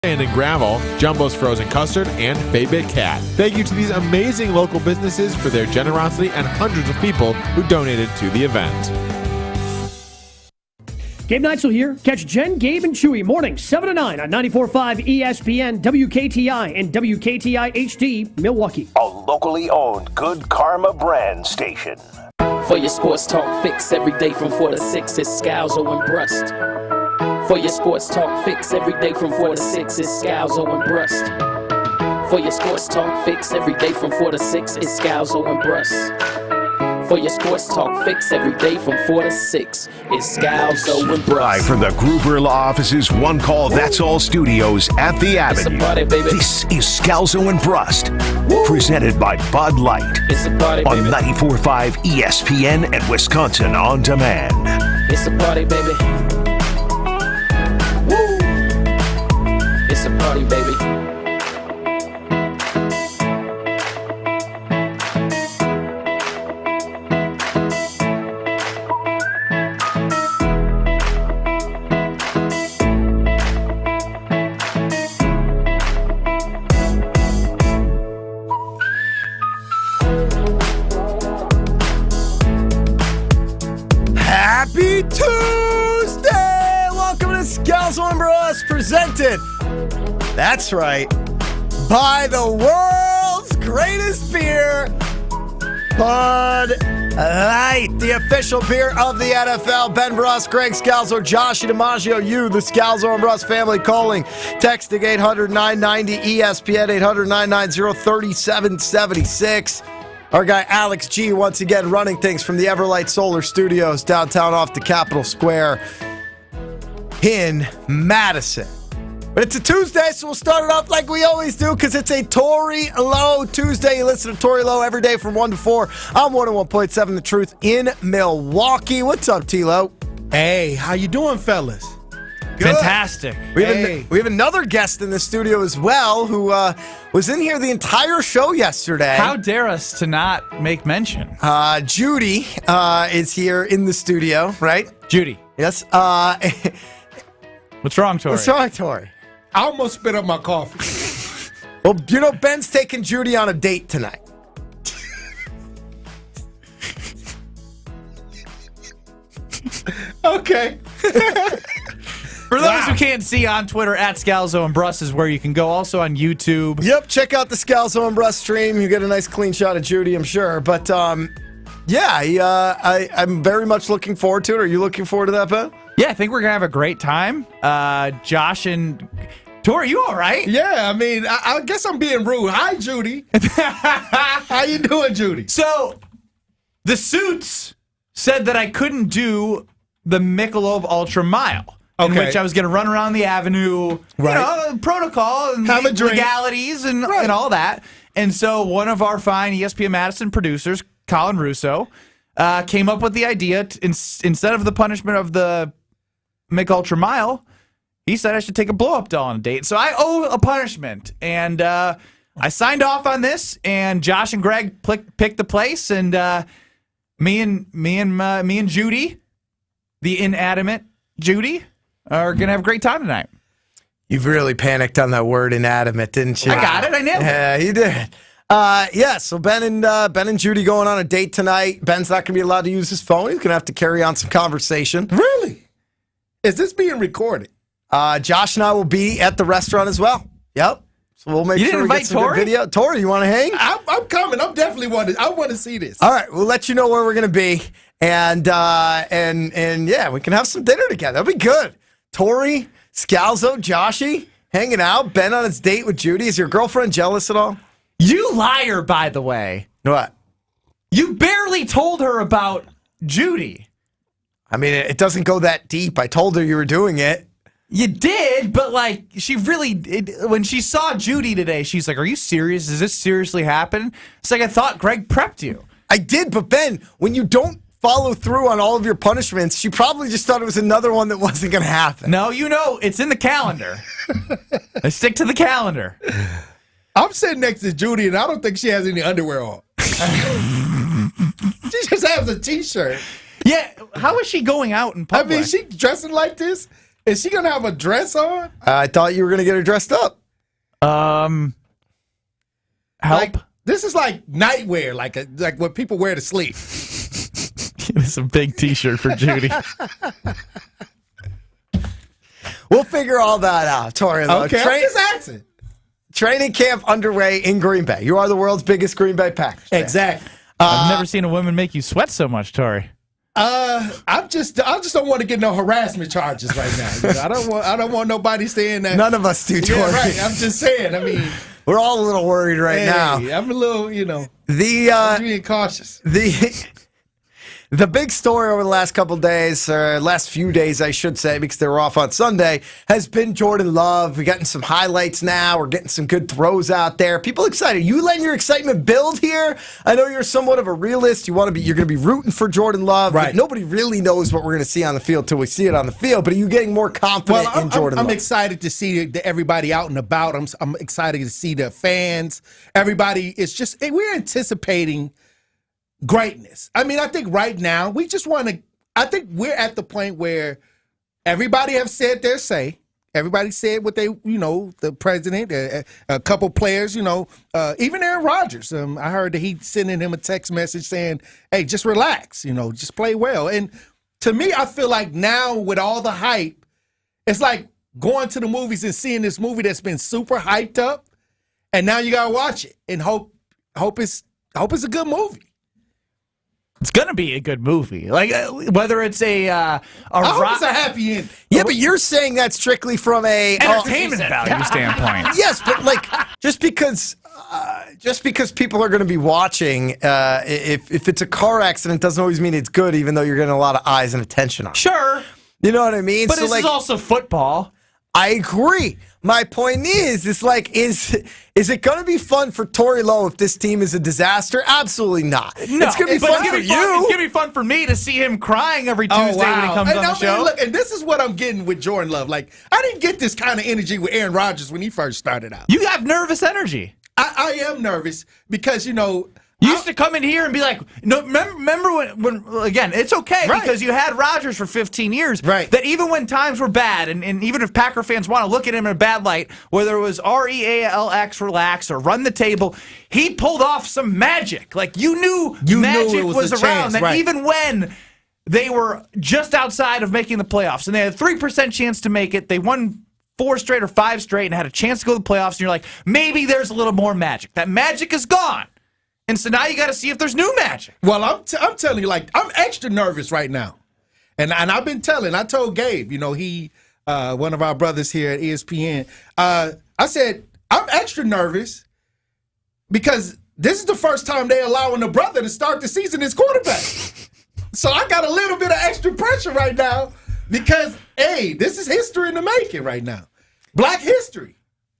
Sand and Gravel, Jumbo's Frozen Custard, and Fay-Bit Cat. Thank you to these amazing local businesses for their generosity and hundreds of people who donated to the event. Gabe Neitzel here. Catch Jen, Gabe, and Chewy mornings 7 to 9 on 94.5 ESPN, WKTI, and WKTI HD, Milwaukee. A locally owned Good Karma brand station. For your sports talk fix every day from 4 to 6, it's Scalzo and Brust. For your sports talk fix every day from 4 to 6, it's Scalzo and Brust. For your sports talk fix every day from 4 to 6, it's Scalzo and Brust. For your sports talk fix every day from 4 to 6, it's Scalzo and Brust. Live from the Gruber Law Office's One Call That's All studios at the Avenue. Party, baby. This is Scalzo and Brust, presented by Bud Light It's a party, on baby. 94.5 ESPN and Wisconsin On Demand. It's a party, baby. Woo! It's a party, baby. Happy Tuesday! Welcome to Scalzo and Brust, presented, that's right, by the world's greatest beer, Bud Light, the official beer of the NFL. Ben Brust, Greg Scalzo, Josh DiMaggio, you, the Scalzo and Brust family, calling, texting 800-990-ESPN, 800-990-3776. Our guy Alex G once again running things from the Everlight Solar Studios downtown off the Capitol Square in Madison. But it's a Tuesday, so we'll start it off like we always do because it's a Tory Lowe Tuesday. You listen to Tory Lowe every day from 1 to 4 on 101.7 The Truth in Milwaukee. What's up, T-Lo? Hey, how you doing, fellas? Good. Fantastic. We have another guest in the studio as well who was in here the entire show yesterday. How dare us to not make mention? Judy is here in the studio, right? Judy. Yes. What's wrong, Tori? What's wrong, Tori? I almost spit up my coffee. Well, you know, Ben's taking Judy on a date tonight. Okay. For those who can't see on Twitter, at Scalzo and Brust is where you can go. Also on YouTube. Yep, check out the Scalzo and Brust stream. You get a nice clean shot of Judy, I'm sure. But, yeah, I'm very much looking forward to it. Are you looking forward to that, Ben? Yeah, I think we're going to have a great time. Josh and Tori, you all right? Yeah, I mean, I guess I'm being rude. Hi, Judy. How you doing, Judy? So, the Suits said that I couldn't do the Michelob Ultra Mile. In Okay. which I was going to run around the avenue, Right. you know, protocol and Have a drink. legalities and all that. And so one of our fine ESPN Madison producers, Colin Russo, came up with the idea, instead of the punishment of the Mick Ultra Mile, he said I should take a blow-up doll on a date. So I owe a punishment. And I signed off on this, and Josh and Greg picked the place, and me and Judy, the inanimate Judy, are going to have a great time tonight. You've really panicked on that word inanimate, didn't you? I got it. I nailed it. Yeah, you did. Yeah, so Ben and Judy going on a date tonight. Ben's not going to be allowed to use his phone. He's going to have to carry on some conversation. Really? Is this being recorded? Josh and I will be at the restaurant as well. Yep. So we'll make sure we get some good video. Tori, you want to hang? I'm coming. I'm definitely I want to see this. All right, we'll let you know where we're going to be. And yeah, we can have some dinner together. That'll be good. Tori, Scalzo, Joshy, hanging out. Ben on his date with Judy. Is your girlfriend jealous at all? You liar, by the way. What? You barely told her about Judy. I mean, it doesn't go that deep. I told her you were doing it. You did, but like she really, when she saw Judy today, she's like, "Are you serious? Does this seriously happen?" It's like, I thought Greg prepped you. I did, but Ben, when you don't follow through on all of your punishments, she probably just thought it was another one that wasn't going to happen. No, you know, it's in the calendar. I stick to the calendar. I'm sitting next to Judy, and I don't think she has any underwear on. She just has a T-shirt. Yeah, how is she going out in I public? mean, she dressing like this, Is she gonna have a dress on? I thought you were gonna get her dressed up. Help. Like, this is like nightwear, like what people wear to sleep. It's a big T-shirt for Judy. We'll figure all that out, Tori. Okay, I'm just asking. Training camp underway in Green Bay. You are the world's biggest Green Bay Packers fan. Exactly. I've never seen a woman make you sweat so much, Tori. I just don't want to get no harassment charges right now. You know, I don't want nobody saying that. None of us do, Tori. Yeah, right. I'm just saying. I mean, we're all a little worried right now. I'm a little, I'm being cautious. The big story over the last couple days, or last few days, I should say, because they were off on Sunday, has been Jordan Love. We're getting some highlights now. We're getting some good throws out there. People excited. You letting your excitement build here? I know you're somewhat of a realist. You're going to be rooting for Jordan Love. Right. But nobody really knows what we're going to see on the field till we see it on the field. But are you getting more confident in Jordan Love? I'm excited to see everybody out and about. I'm excited to see the fans. Everybody is just we're anticipating greatness. I mean, I think right now we just want to. I think we're at the point where everybody have said their say. Everybody said what they, the president, a couple players, even Aaron Rodgers. I heard that he sending him a text message saying, "Hey, just relax, just play well." And to me, I feel like now with all the hype, it's like going to the movies and seeing this movie that's been super hyped up, and now you gotta watch it and hope it's a good movie. It's gonna be a good movie. Like whether it's I hope it's a happy end. Yeah, but you're saying that strictly from a entertainment value standpoint. Yes, but just because people are going to be watching, if it's a car accident, doesn't always mean it's good, even though you're getting a lot of eyes and attention on it. Sure, you know what I mean. But this is also football. I agree. My point is it going to be fun for Tori Lowe if this team is a disaster? Absolutely not. No, it's going to be fun for you. It's going to be fun for me to see him crying every Tuesday when he comes on the show. Look, and this is what I'm getting with Jordan Love. Like, I didn't get this kind of energy with Aaron Rodgers when he first started out. You have nervous energy. I am nervous because, You used to come in here and be like, no, remember when again, it's okay because you had Rodgers for 15 years. Right. That even when times were bad, and even if Packer fans want to look at him in a bad light, whether it was REALX, relax, or run the table, he pulled off some magic. Like, you knew magic was around. And even when they were just outside of making the playoffs, and they had a 3% chance to make it, they won 4 straight or 5 straight and had a chance to go to the playoffs, and you're like, maybe there's a little more magic. That magic is gone. And so now you got to see if there's new magic. Well, I'm telling you, I'm extra nervous right now. And I've been I told Gabe, he, one of our brothers here at ESPN, I said, I'm extra nervous because this is the first time they're allowing a brother to start the season as quarterback. So I got a little bit of extra pressure right now because, hey, this is history in the making right now. Black history.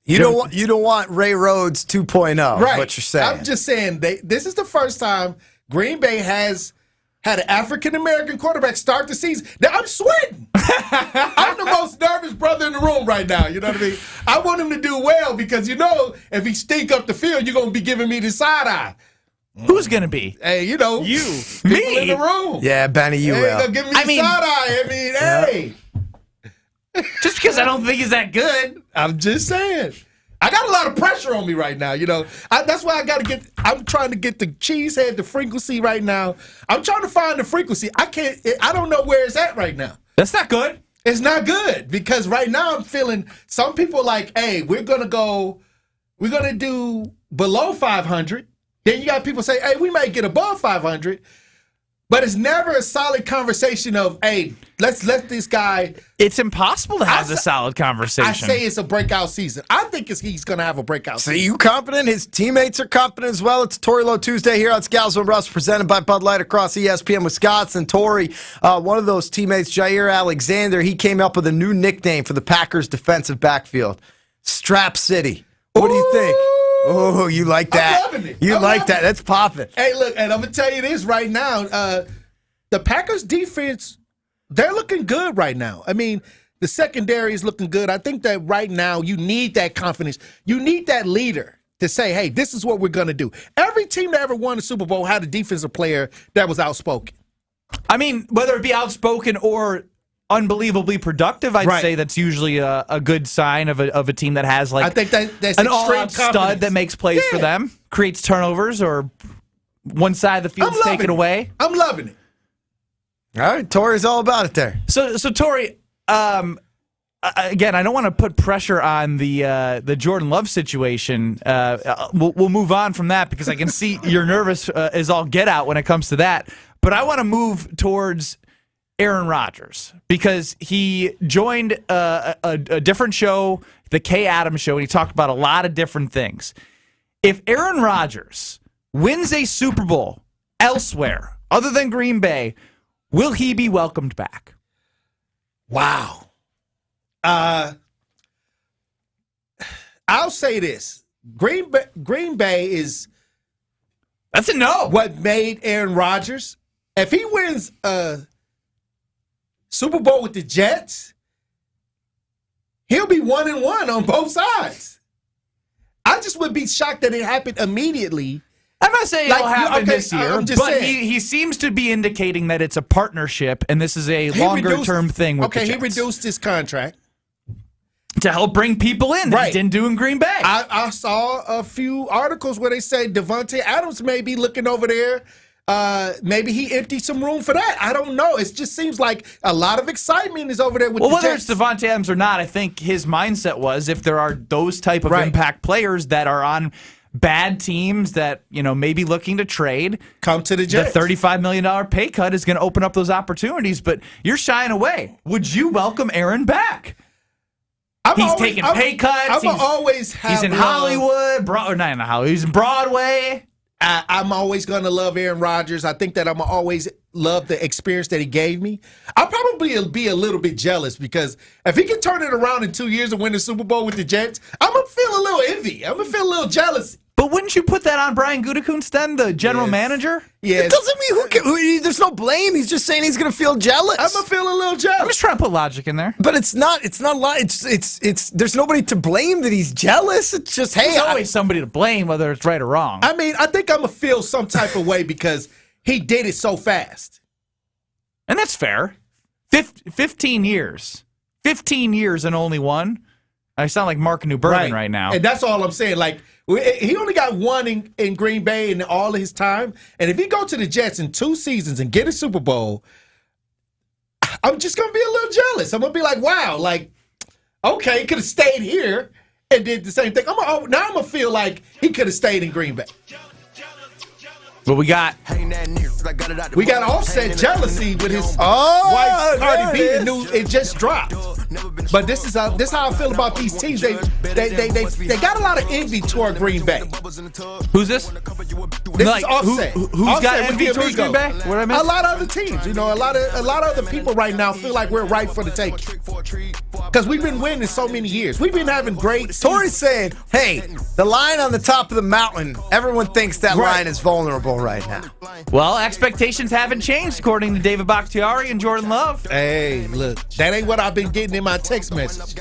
You don't want Ray Rhodes 2.0, right? What you're saying? I'm just saying this is the first time Green Bay has had an African American quarterback start the season. Now I'm sweating. I'm the most nervous brother in the room right now. You know what I mean? I want him to do well because if he stink up the field, you're gonna be giving me the side eye. Who's gonna be? Hey, you, me in the room. Yeah, Benny, you will. Gonna give me the side eye. Hey. Just because I don't think he's that good. I'm just saying. I got a lot of pressure on me right now, that's why I'm trying to get the cheesehead, the frequency right now. I'm trying to find the frequency. I don't know where it's at right now. That's not good. It's not good because right now I'm feeling some people like, hey, we're going to do below 500. Then you got people say, hey, we might get above 500. But it's never a solid conversation of, hey, let's let this guy. It's impossible to have a solid conversation. I say it's a breakout season. I think he's going to have a breakout season. So you confident? His teammates are confident as well. It's Tori Lowe Tuesday here on Scalzo and Brust, presented by Bud Light across ESPN Wisconsin. Tori, one of those teammates, Jair Alexander, he came up with a new nickname for the Packers' defensive backfield, Strap City. What do you think? Oh, you like that? I'm loving it. You like that? That's popping. Hey, look, and I'm gonna tell you this right now: the Packers' defense, they're looking good right now. I mean, the secondary is looking good. I think that right now you need that confidence. You need that leader to say, "Hey, this is what we're gonna do." Every team that ever won a Super Bowl had a defensive player that was outspoken. I mean, whether it be outspoken or unbelievably productive, I'd Right. say that's usually a good sign of a team that has I think that's an extreme all-out stud confidence. that makes plays for them, creates turnovers, or one side of the field's taken away. I'm loving it. All right, Tori's all about it there. So Tori, again, I don't want to put pressure on the Jordan Love situation. We'll move on from that because I can see you're nervous as all get out when it comes to that. But I want to move towards Aaron Rodgers because he joined a different show, the Kay Adams Show, and he talked about a lot of different things. If Aaron Rodgers wins a Super Bowl elsewhere other than Green Bay, will he be welcomed back? Wow. I'll say this: Green Bay is That's a no. what made Aaron Rodgers. If he wins a Super Bowl with the Jets, he'll be 1-1 on both sides. I just would be shocked that it happened immediately. I'm not saying Like, it'll happen okay, this year, I'm just but saying. he seems to be indicating that it's a partnership and this is a longer-term thing with the he Jets reduced his contract. to help bring people in that Right. he didn't do in Green Bay. I saw a few articles where they say Devontae Adams may be looking over there. Maybe he emptied some room for that. I don't know. It just seems like a lot of excitement is over there with well, the whether Jets. it's Devontae Adams or not, I think his mindset was if there are those type of Right. impact players that are on bad teams that may be looking to trade, Come to the the Jets. $35 million pay cut is going to open up those opportunities. But you're shying away. Would you welcome Aaron back? He's taking pay cuts. He's in Hollywood, or not in Hollywood. He's in Broadway. I'm always going to love Aaron Rodgers. I think that I'm always love the experience that he gave me. I'll probably be a little bit jealous because if he can turn it around in 2 years and win the Super Bowl with the Jets, I'm going to feel a little envy. I'm going to feel a little jealous. But wouldn't you put that on Brian Gutekunst then, the general manager? Yeah, It doesn't mean there's no blame. He's just saying he's going to feel jealous. I'm going to feel a little jealous. I'm just trying to put logic in there. But it's not it's there's nobody to blame that he's jealous. It's just, hey, There's always somebody to blame, whether it's right or wrong. I mean, I think I'm going to feel some type of way because he did it so fast. And that's fair. 15 years. 15 years and only one. I sound like Mark New Berman right now. And that's all I'm saying. Like, he only got one in Green Bay in all of his time. And if he go to the Jets in 2 seasons and get a Super Bowl, I'm just going to be a little jealous. I'm going to be like, wow, like, okay, he could have stayed here and did the same thing. Now I'm going to feel like he could have stayed in Green Bay. But we got Offset jealousy with his wife Cardi B. The news it just dropped. But this is how I feel about these teams. They got a lot of envy toward Green Bay. Who's this? This is Offset. Who's Offset got with envy the towards Green Bay? Amigos. What I meant? A lot of other teams. A lot of other people right now feel like we're right for the taking. Because we've been winning so many years. We've been having great seasons. Tori's saying, hey, the line on the top of the mountain, everyone thinks that Right. line is vulnerable right now. Well, expectations haven't changed, according to David Bakhtiari and Jordan Love. Hey, look, that ain't what I've been getting in my text message.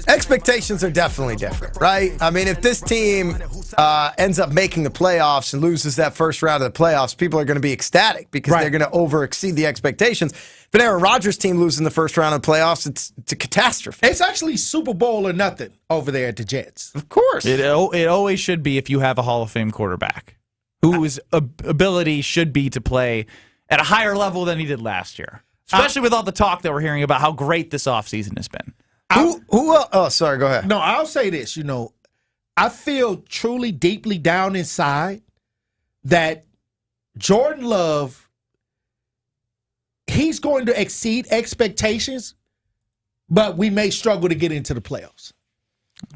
Expectations are definitely different, right? I mean, if this team ends up making the playoffs and loses that first round of the playoffs, people are going to be ecstatic because Right. they're going to over-exceed the expectations. If an Aaron Rodgers team loses in the first round of the playoffs, it's a catastrophe. It's actually Super Bowl or nothing over there at the Jets. Of course. It always should be if you have a Hall of Fame quarterback whose ability should be to play at a higher level than he did last year, especially with all the talk that we're hearing about how great this offseason has been. Oh, sorry, go ahead. No, I'll say this. I feel truly, deeply down inside that Jordan Love, he's going to exceed expectations, but we may struggle to get into the playoffs.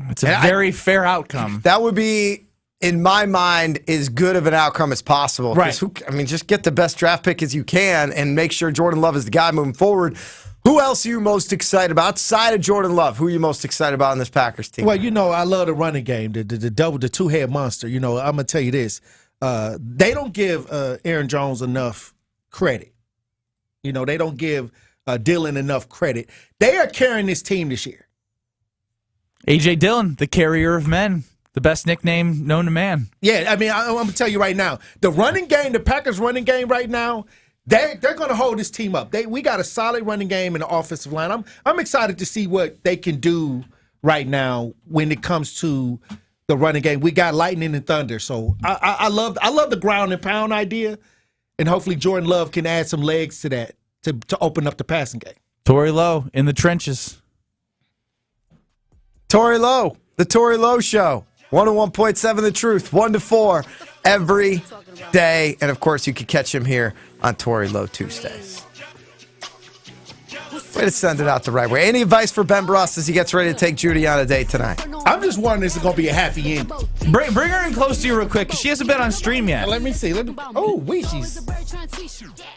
It's a very fair outcome. That would be, in my mind, as good of an outcome as possible. Right. Just get the best draft pick as you can and make sure Jordan Love is the guy moving forward. Who else are you most excited about? Outside of Jordan Love, who are you most excited about on this Packers team? Well, I love the running game, the two-head monster. I'm going to tell you this. They don't give Aaron Jones enough credit. They don't give Dillon enough credit. They are carrying this team this year. A.J. Dillon, the carrier of men, the best nickname known to man. Yeah, I'm going to tell you right now, the running game, the Packers running game right now, they're going to hold this team up. We got a solid running game in the offensive line. I'm excited to see what they can do right now when it comes to the running game. We got lightning and thunder, so I love the ground and pound idea, and hopefully Jordan Love can add some legs to that to open up the passing game. Torey Lowe in the trenches. Torey Lowe, the Torey Lowe Show. 101.7 The Truth, 1 to 4 every day. And, of course, you can catch him here on Torey Lowe Tuesdays. Way to send it out the right way. Any advice for Ben Brust as he gets ready to take Judy on a date tonight? I'm just wondering if it's going to be a happy ending. Bring her in close to you real quick, because she hasn't been on stream yet. Let me see. She's...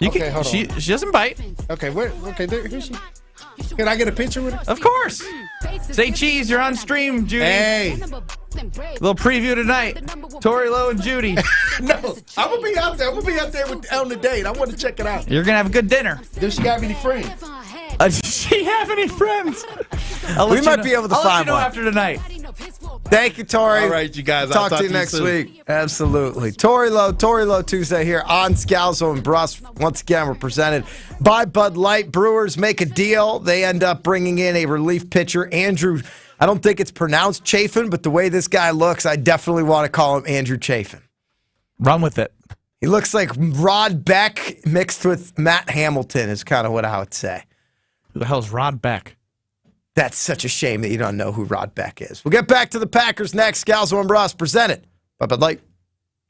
Okay, hold on. She doesn't bite. Okay, who's she? Can I get a picture with her? Of course. Say cheese, you're on stream, Judy. Hey. Little preview tonight. Torey Lowe and Judy. No, I'm going to be out there. On the date. I want to check it out. You're going to have a good dinner. Does she have any friends? Does she have any friends? We might be able to find one after tonight. Thank you, Torey. All right, you guys. Talk to you next week. Absolutely. Torey Lowe Tuesday here on Scalzo and Brust. Once again, we're presented by Bud Light. Brewers make a deal. They end up bringing in a relief pitcher, Andrew. I don't think it's pronounced Chafin, but the way this guy looks, I definitely want to call him Andrew Chafin. Run with it. He looks like Rod Beck mixed with Matt Hamilton is kind of what I would say. Who the hell's Rod Beck? That's such a shame that you don't know who Rod Beck is. We'll get back to the Packers next. Scalzo and Brust presented by Bud Light.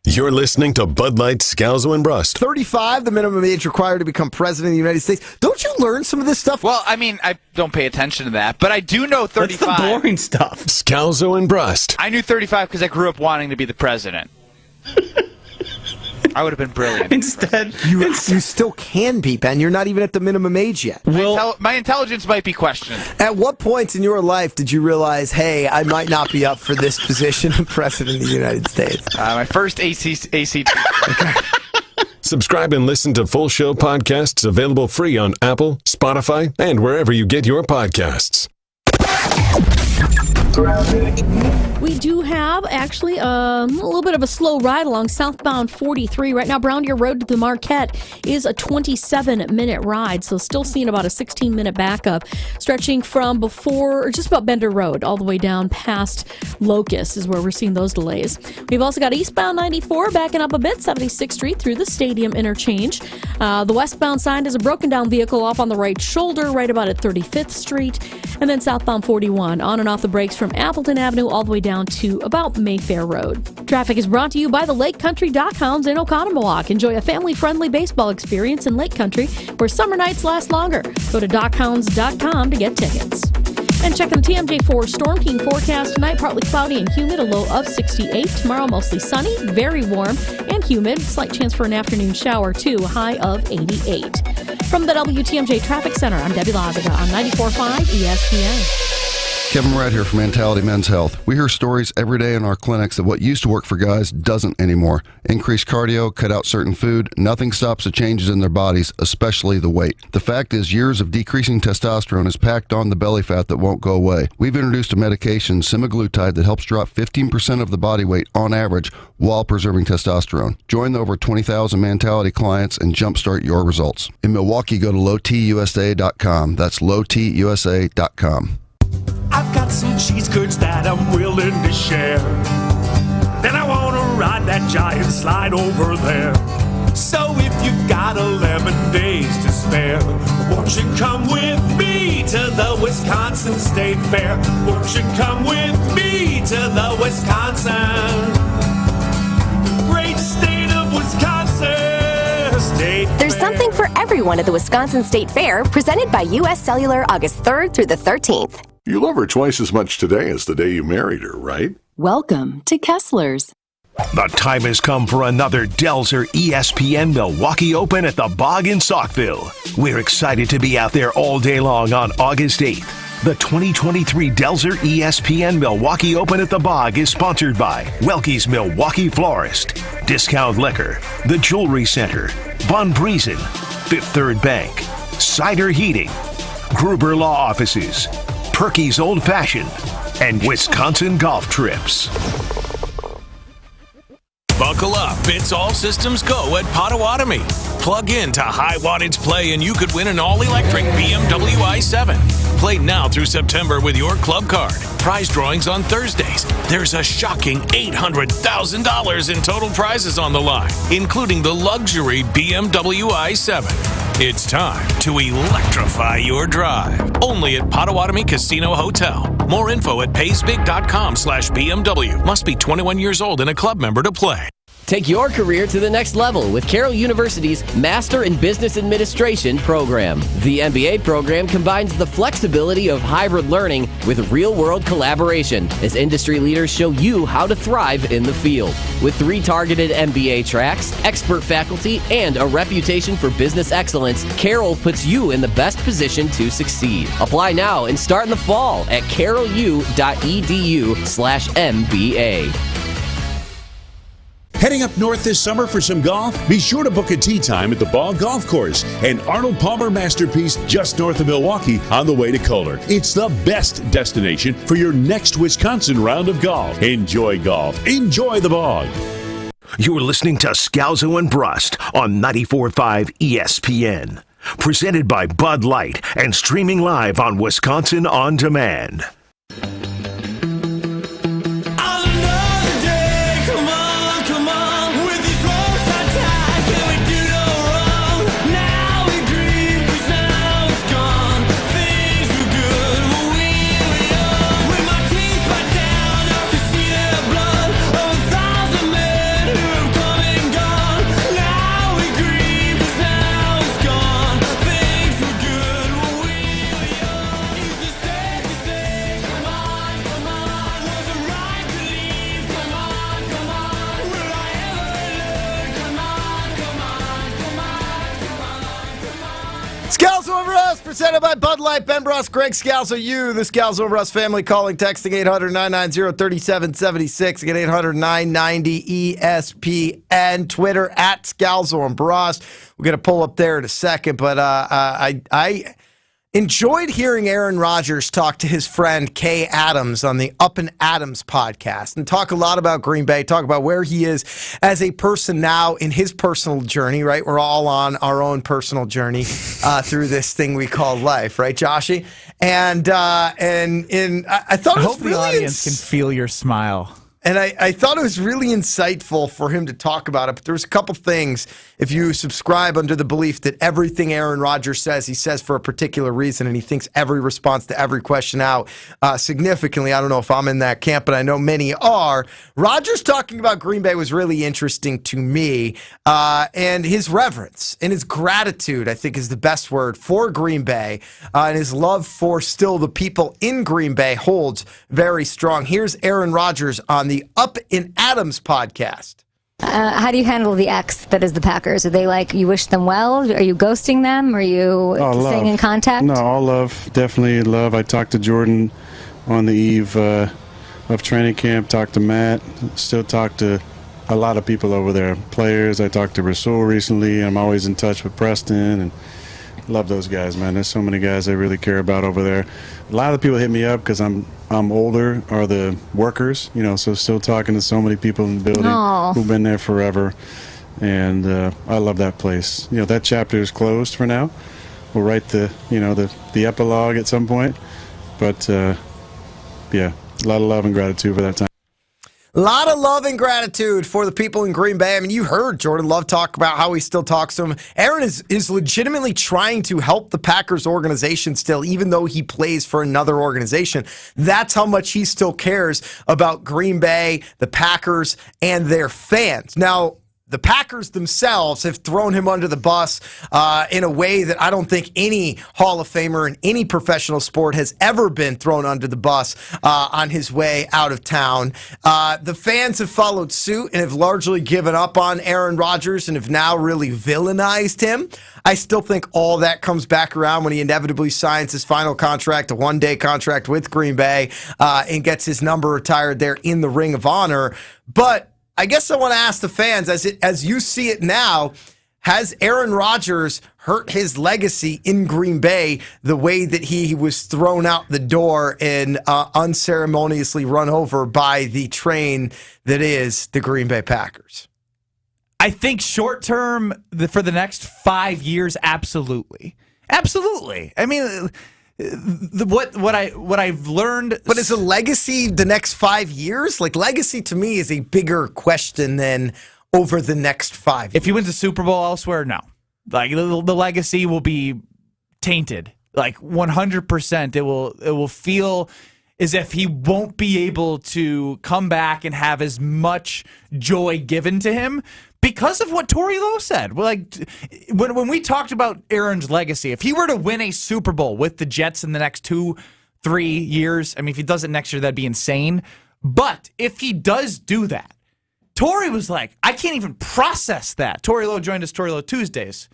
You're listening to Bud Light, Scalzo, and Brust. 35, the minimum age required to become president of the United States. Don't you learn some of this stuff? Well, I mean, I don't pay attention to that, but I do know 35. That's the boring stuff. Scalzo and Brust. I knew 35 because I grew up wanting to be the president. I would have been brilliant. Instead, you still can be, Ben. You're not even at the minimum age yet. My intelligence might be questioned. At what points in your life did you realize, hey, I might not be up for this position of president of the United States? My first AC. Subscribe and listen to full show podcasts available free on Apple, Spotify, and wherever you get your podcasts. We do have actually a little bit of a slow ride along southbound 43. Right now, Brown Deer Road to the Marquette is a 27-minute ride, so still seeing about a 16-minute backup, stretching from before, or just about Bender Road, all the way down past Locust is where we're seeing those delays. We've also got eastbound 94 backing up a bit, 76th Street through the Stadium interchange. The westbound side is a broken down vehicle off on the right shoulder, right about at 35th Street, and then southbound 41 on and off the brakes from Appleton Avenue all the way down to about Mayfair Road. Traffic is brought to you by the Lake Country Dock Hounds in Oconomowoc. Enjoy a family-friendly baseball experience in Lake Country where summer nights last longer. Go to dockhounds.com to get tickets. And checking the TMJ4 Storm King forecast tonight, partly cloudy and humid, a low of 68. Tomorrow, mostly sunny, very warm and humid. Slight chance for an afternoon shower, too, high of 88. From the WTMJ Traffic Center, I'm Debbie Lazaga on 94.5 ESPN. Kevin Red here from Mentality Men's Health. We hear stories every day in our clinics that what used to work for guys doesn't anymore. Increase cardio, cut out certain food, nothing stops the changes in their bodies, especially the weight. The fact is, years of decreasing testosterone has packed on the belly fat that won't go away. We've introduced a medication, semaglutide, that helps drop 15% of the body weight on average while preserving testosterone. Join the over 20,000 Mentality clients and jumpstart your results. In Milwaukee, go to lowtusa.com. That's lowtusa.com. I've got some cheese curds that I'm willing to share. Then I want to ride that giant slide over there. So if you've got 11 days to spare, won't you come with me to the Wisconsin State Fair? Won't you come with me to the Wisconsin, great state of Wisconsin State Fair? There's something for everyone at the Wisconsin State Fair, presented by U.S. Cellular August 3rd through the 13th. You love her twice as much today as the day you married her, right? Welcome to Kessler's. The time has come for another Delzer ESPN Milwaukee Open at the Bog in Saukville. We're excited to be out there all day long on August 8th. The 2023 Delzer ESPN Milwaukee Open at the Bog is sponsored by Welke's Milwaukee Florist, Discount Liquor, The Jewelry Center, Von Briesen, Fifth Third Bank, Cider Heating, Gruber Law Offices, Perky's Old Fashioned, and Wisconsin Golf Trips. Buckle up. It's all systems go at Potawatomi. Plug in to High Wattage Play and you could win an all-electric BMW i7. Play now through September with your club card. Prize drawings on Thursdays. There's a shocking $800,000 in total prizes on the line, including the luxury BMW i7. It's time to electrify your drive. Only at Potawatomi Casino Hotel. More info at paysbig.com/BMW. Must be 21 years old and a club member to play. Take your career to the next level with Carroll University's Master in Business Administration program. The MBA program combines the flexibility of hybrid learning with real-world collaboration as industry leaders show you how to thrive in the field. With 3 targeted MBA tracks, expert faculty, and a reputation for business excellence, Carroll puts you in the best position to succeed. Apply now and start in the fall at carrollu.edu/MBA. Heading up north this summer for some golf? Be sure to book a tee time at the Ball Golf Course, an Arnold Palmer masterpiece just north of Milwaukee on the way to Kohler. It's the best destination for your next Wisconsin round of golf. Enjoy golf. Enjoy the bog. You're listening to Scalzo and Brust on 94.5 ESPN. Presented by Bud Light and streaming live on Wisconsin On Demand. Scalzo and Brust, presented by Bud Light. Ben Brust, Greg Scalzo, you, the Scalzo and Brust family, calling, texting 800-990-3776. Again, 800-990-ESPN. Twitter, at Scalzo and Brust. We're going to pull up there in a second, but I enjoyed hearing Aaron Rodgers talk to his friend Kay Adams on the Up and Adams podcast and talk a lot about Green Bay, talk about where he is as a person now in his personal journey, right? We're all on our own personal journey through this thing we call life, right, Joshy? And I thought it was the audience can feel your smile. And I thought it was really insightful for him to talk about it. But there was a couple things. If you subscribe under the belief that everything Aaron Rodgers says, he says for a particular reason, and he thinks every response to every question out significantly. I don't know if I'm in that camp, but I know many are. Rodgers talking about Green Bay was really interesting to me. And his reverence and his gratitude, I think, is the best word for Green Bay. And his love for still the people in Green Bay holds very strong. Here's Aaron Rodgers on the Up and Adams podcast. How do you handle the ex that is the Packers? Are they like, you wish them well? Are you ghosting them? Are you staying in contact? No, all love. Definitely love. I talked to Jordan on the eve of training camp, talked to Matt, still talk to a lot of people over there. Players, I talked to Rasul recently. I'm always in touch with Preston, and love those guys, man. There's so many guys I really care about over there. A lot of the people hit me up because I'm older, are the workers, so still talking to so many people in the building who've been there forever. And I love that place. That chapter is closed for now. We'll write the epilogue at some point. But, yeah, a lot of love and gratitude for that time. A lot of love and gratitude for the people in Green Bay. I mean, you heard Jordan Love talk about how he still talks to him. Aaron is legitimately trying to help the Packers organization still, even though he plays for another organization. That's how much he still cares about Green Bay, the Packers, and their fans. Now, the Packers themselves have thrown him under the bus in a way that I don't think any Hall of Famer in any professional sport has ever been thrown under the bus on his way out of town. The fans have followed suit and have largely given up on Aaron Rodgers and have now really villainized him. I still think all that comes back around when he inevitably signs his final contract, a one-day contract with Green Bay, and gets his number retired there in the Ring of Honor. But I guess I want to ask the fans, as you see it now, has Aaron Rodgers hurt his legacy in Green Bay the way that he was thrown out the door and unceremoniously run over by the train that is the Green Bay Packers? I think short term for the next 5 years, absolutely. Absolutely. I mean, what I've learned. But is a legacy the next 5 years? Like, legacy to me is a bigger question than over the next 5 years. If he wins the Super Bowl elsewhere, no. Like, the legacy will be tainted. Like, 100%. It will feel as if he won't be able to come back and have as much joy given to him because of what Torey Lowe said. Like, when we talked about Aaron's legacy, if he were to win a Super Bowl with the Jets in the next 2-3 years, I mean, if he does it next year, that'd be insane. But if he does do that, Torey was like, I can't even process that. Torey Lowe joined us Torey Lowe Tuesdays.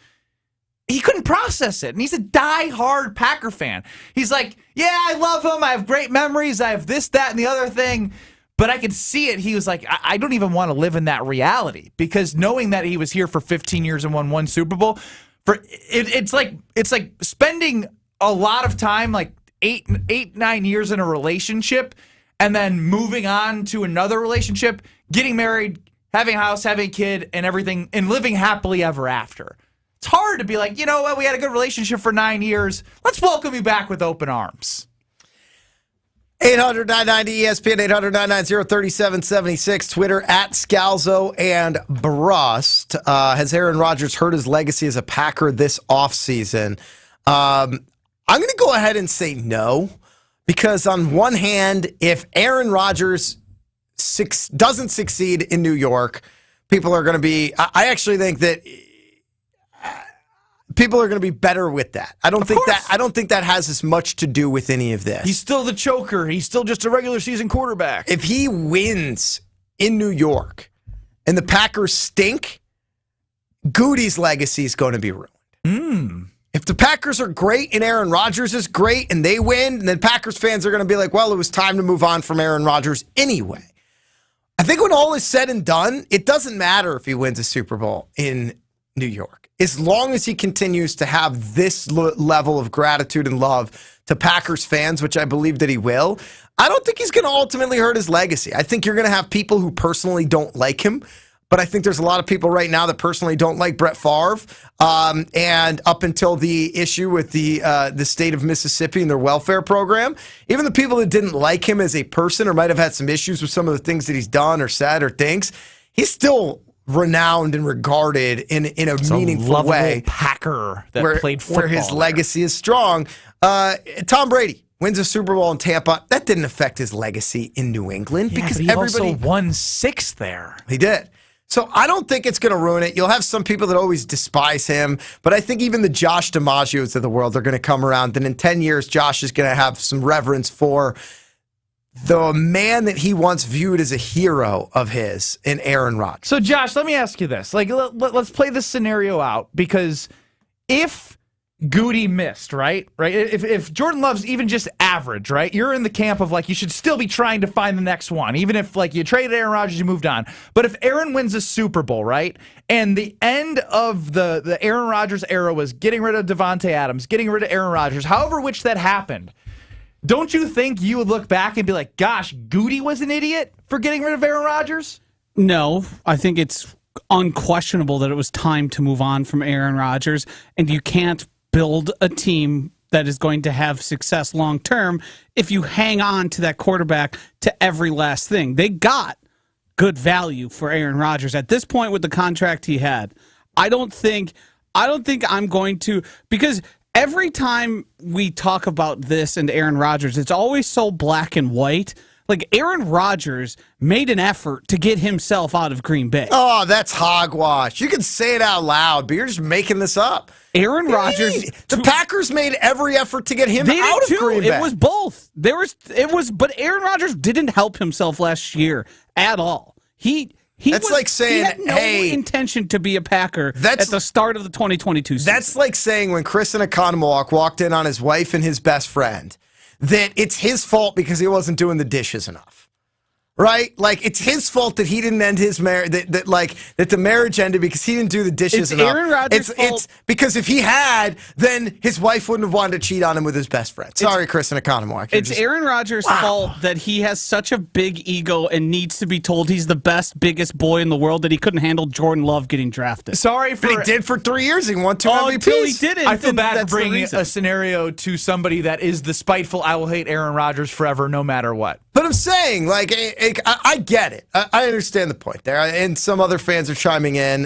He couldn't process it, and he's a die-hard Packer fan. He's like, yeah, I love him. I have great memories. I have this, that, and the other thing. But I could see it. He was like, I don't even want to live in that reality because knowing that he was here for 15 years and won one Super Bowl, it's like spending a lot of time, like 9 years in a relationship, and then moving on to another relationship, getting married, having a house, having a kid, and everything, and living happily ever after. It's hard to be like, you know what, we had a good relationship for 9 years. Let's welcome you back with open arms. 800-990-ESPN, 800-990-3776, Twitter at Scalzo and Brust. Has Aaron Rodgers hurt his legacy as a Packer this offseason? I'm going to go ahead and say no, because on one hand, if Aaron Rodgers doesn't succeed in New York, people are going to be, I actually think that people are going to be better with that. I don't think that has as much to do with any of this. He's still the choker. He's still just a regular season quarterback. If he wins in New York and the Packers stink, Goody's legacy is going to be ruined. If the Packers are great and Aaron Rodgers is great and they win, then Packers fans are going to be like, well, it was time to move on from Aaron Rodgers anyway. I think when all is said and done, it doesn't matter if he wins a Super Bowl in New York. As long as he continues to have this level of gratitude and love to Packers fans, which I believe that he will, I don't think he's going to ultimately hurt his legacy. I think you're going to have people who personally don't like him, but I think there's a lot of people right now that personally don't like Brett Favre. And up until the issue with the state of Mississippi and their welfare program, even the people that didn't like him as a person or might have had some issues with some of the things that he's done or said or thinks, he's still renowned and regarded in a meaningful way. Packer that played football. Where his legacy is strong. Tom Brady wins a Super Bowl in Tampa. That didn't affect his legacy in New England because he everybody also won 6 there. He did. So I don't think it's going to ruin it. You'll have some people that always despise him, but I think even the Josh DiMaggios of the world are going to come around. And in 10 years, Josh is going to have some reverence for the man that he once viewed as a hero of his in Aaron Rodgers. So, Josh, let me ask you this. Like, let's play this scenario out, because if Goody missed, right? If Jordan Love's even just average, right? You're in the camp of, like, you should still be trying to find the next one. Even if, like, you traded Aaron Rodgers, you moved on. But if Aaron wins a Super Bowl, right? And the end of the Aaron Rodgers era was getting rid of Devontae Adams, getting rid of Aaron Rodgers, however which that happened, don't you think you would look back and be like, gosh, Goody was an idiot for getting rid of Aaron Rodgers? No, I think it's unquestionable that it was time to move on from Aaron Rodgers, and you can't build a team that is going to have success long term if you hang on to that quarterback to every last thing. They got good value for Aaron Rodgers at this point with the contract he had. I don't think I'm going to, because every time we talk about this and Aaron Rodgers, it's always so black and white. Like, Aaron Rodgers made an effort to get himself out of Green Bay. Oh, that's hogwash. You can say it out loud, but you're just making this up. Aaron Rodgers. The Packers made every effort to get him out of Green Bay. It was both. But Aaron Rodgers didn't help himself last year at all. That's like saying, he had no intention to be a Packer at the start of the 2022 season. That's like saying when Chris Economowalk walked in on his wife and his best friend that it's his fault because he wasn't doing the dishes enough. right? Like, it's his fault that he didn't end his marriage, that the marriage ended because he didn't do the dishes It's enough. Aaron Rodgers' fault. It's because if he had, then his wife wouldn't have wanted to cheat on him with his best friend. Sorry, Chris and Economwalk. It's Aaron Rodgers' fault that he has such a big ego and needs to be told he's the best, biggest boy in the world that he couldn't handle Jordan Love getting drafted. Sorry for But he did for 3 years. He won 2 Oh, MVPs. until he didn't. I feel and bad for that's the bringing reason. a scenario to somebody that is the spiteful, I will hate Aaron Rodgers forever, no matter what. But I'm saying, like, I get it. I understand the point there. And some other fans are chiming in.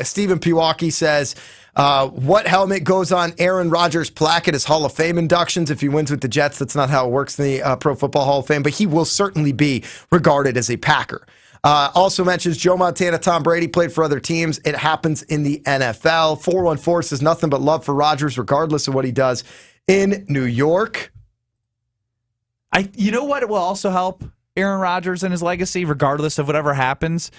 Stephen Pewaukee says, what helmet goes on Aaron Rodgers' plaque at his Hall of Fame inductions? If he wins with the Jets, that's not how it works in the Pro Football Hall of Fame. But he will certainly be regarded as a Packer. Also mentions Joe Montana, Tom Brady played for other teams. It happens in the NFL. 414 says nothing but love for Rodgers, regardless of what he does in New York. You know what will also help Aaron Rodgers and his legacy, regardless of whatever happens,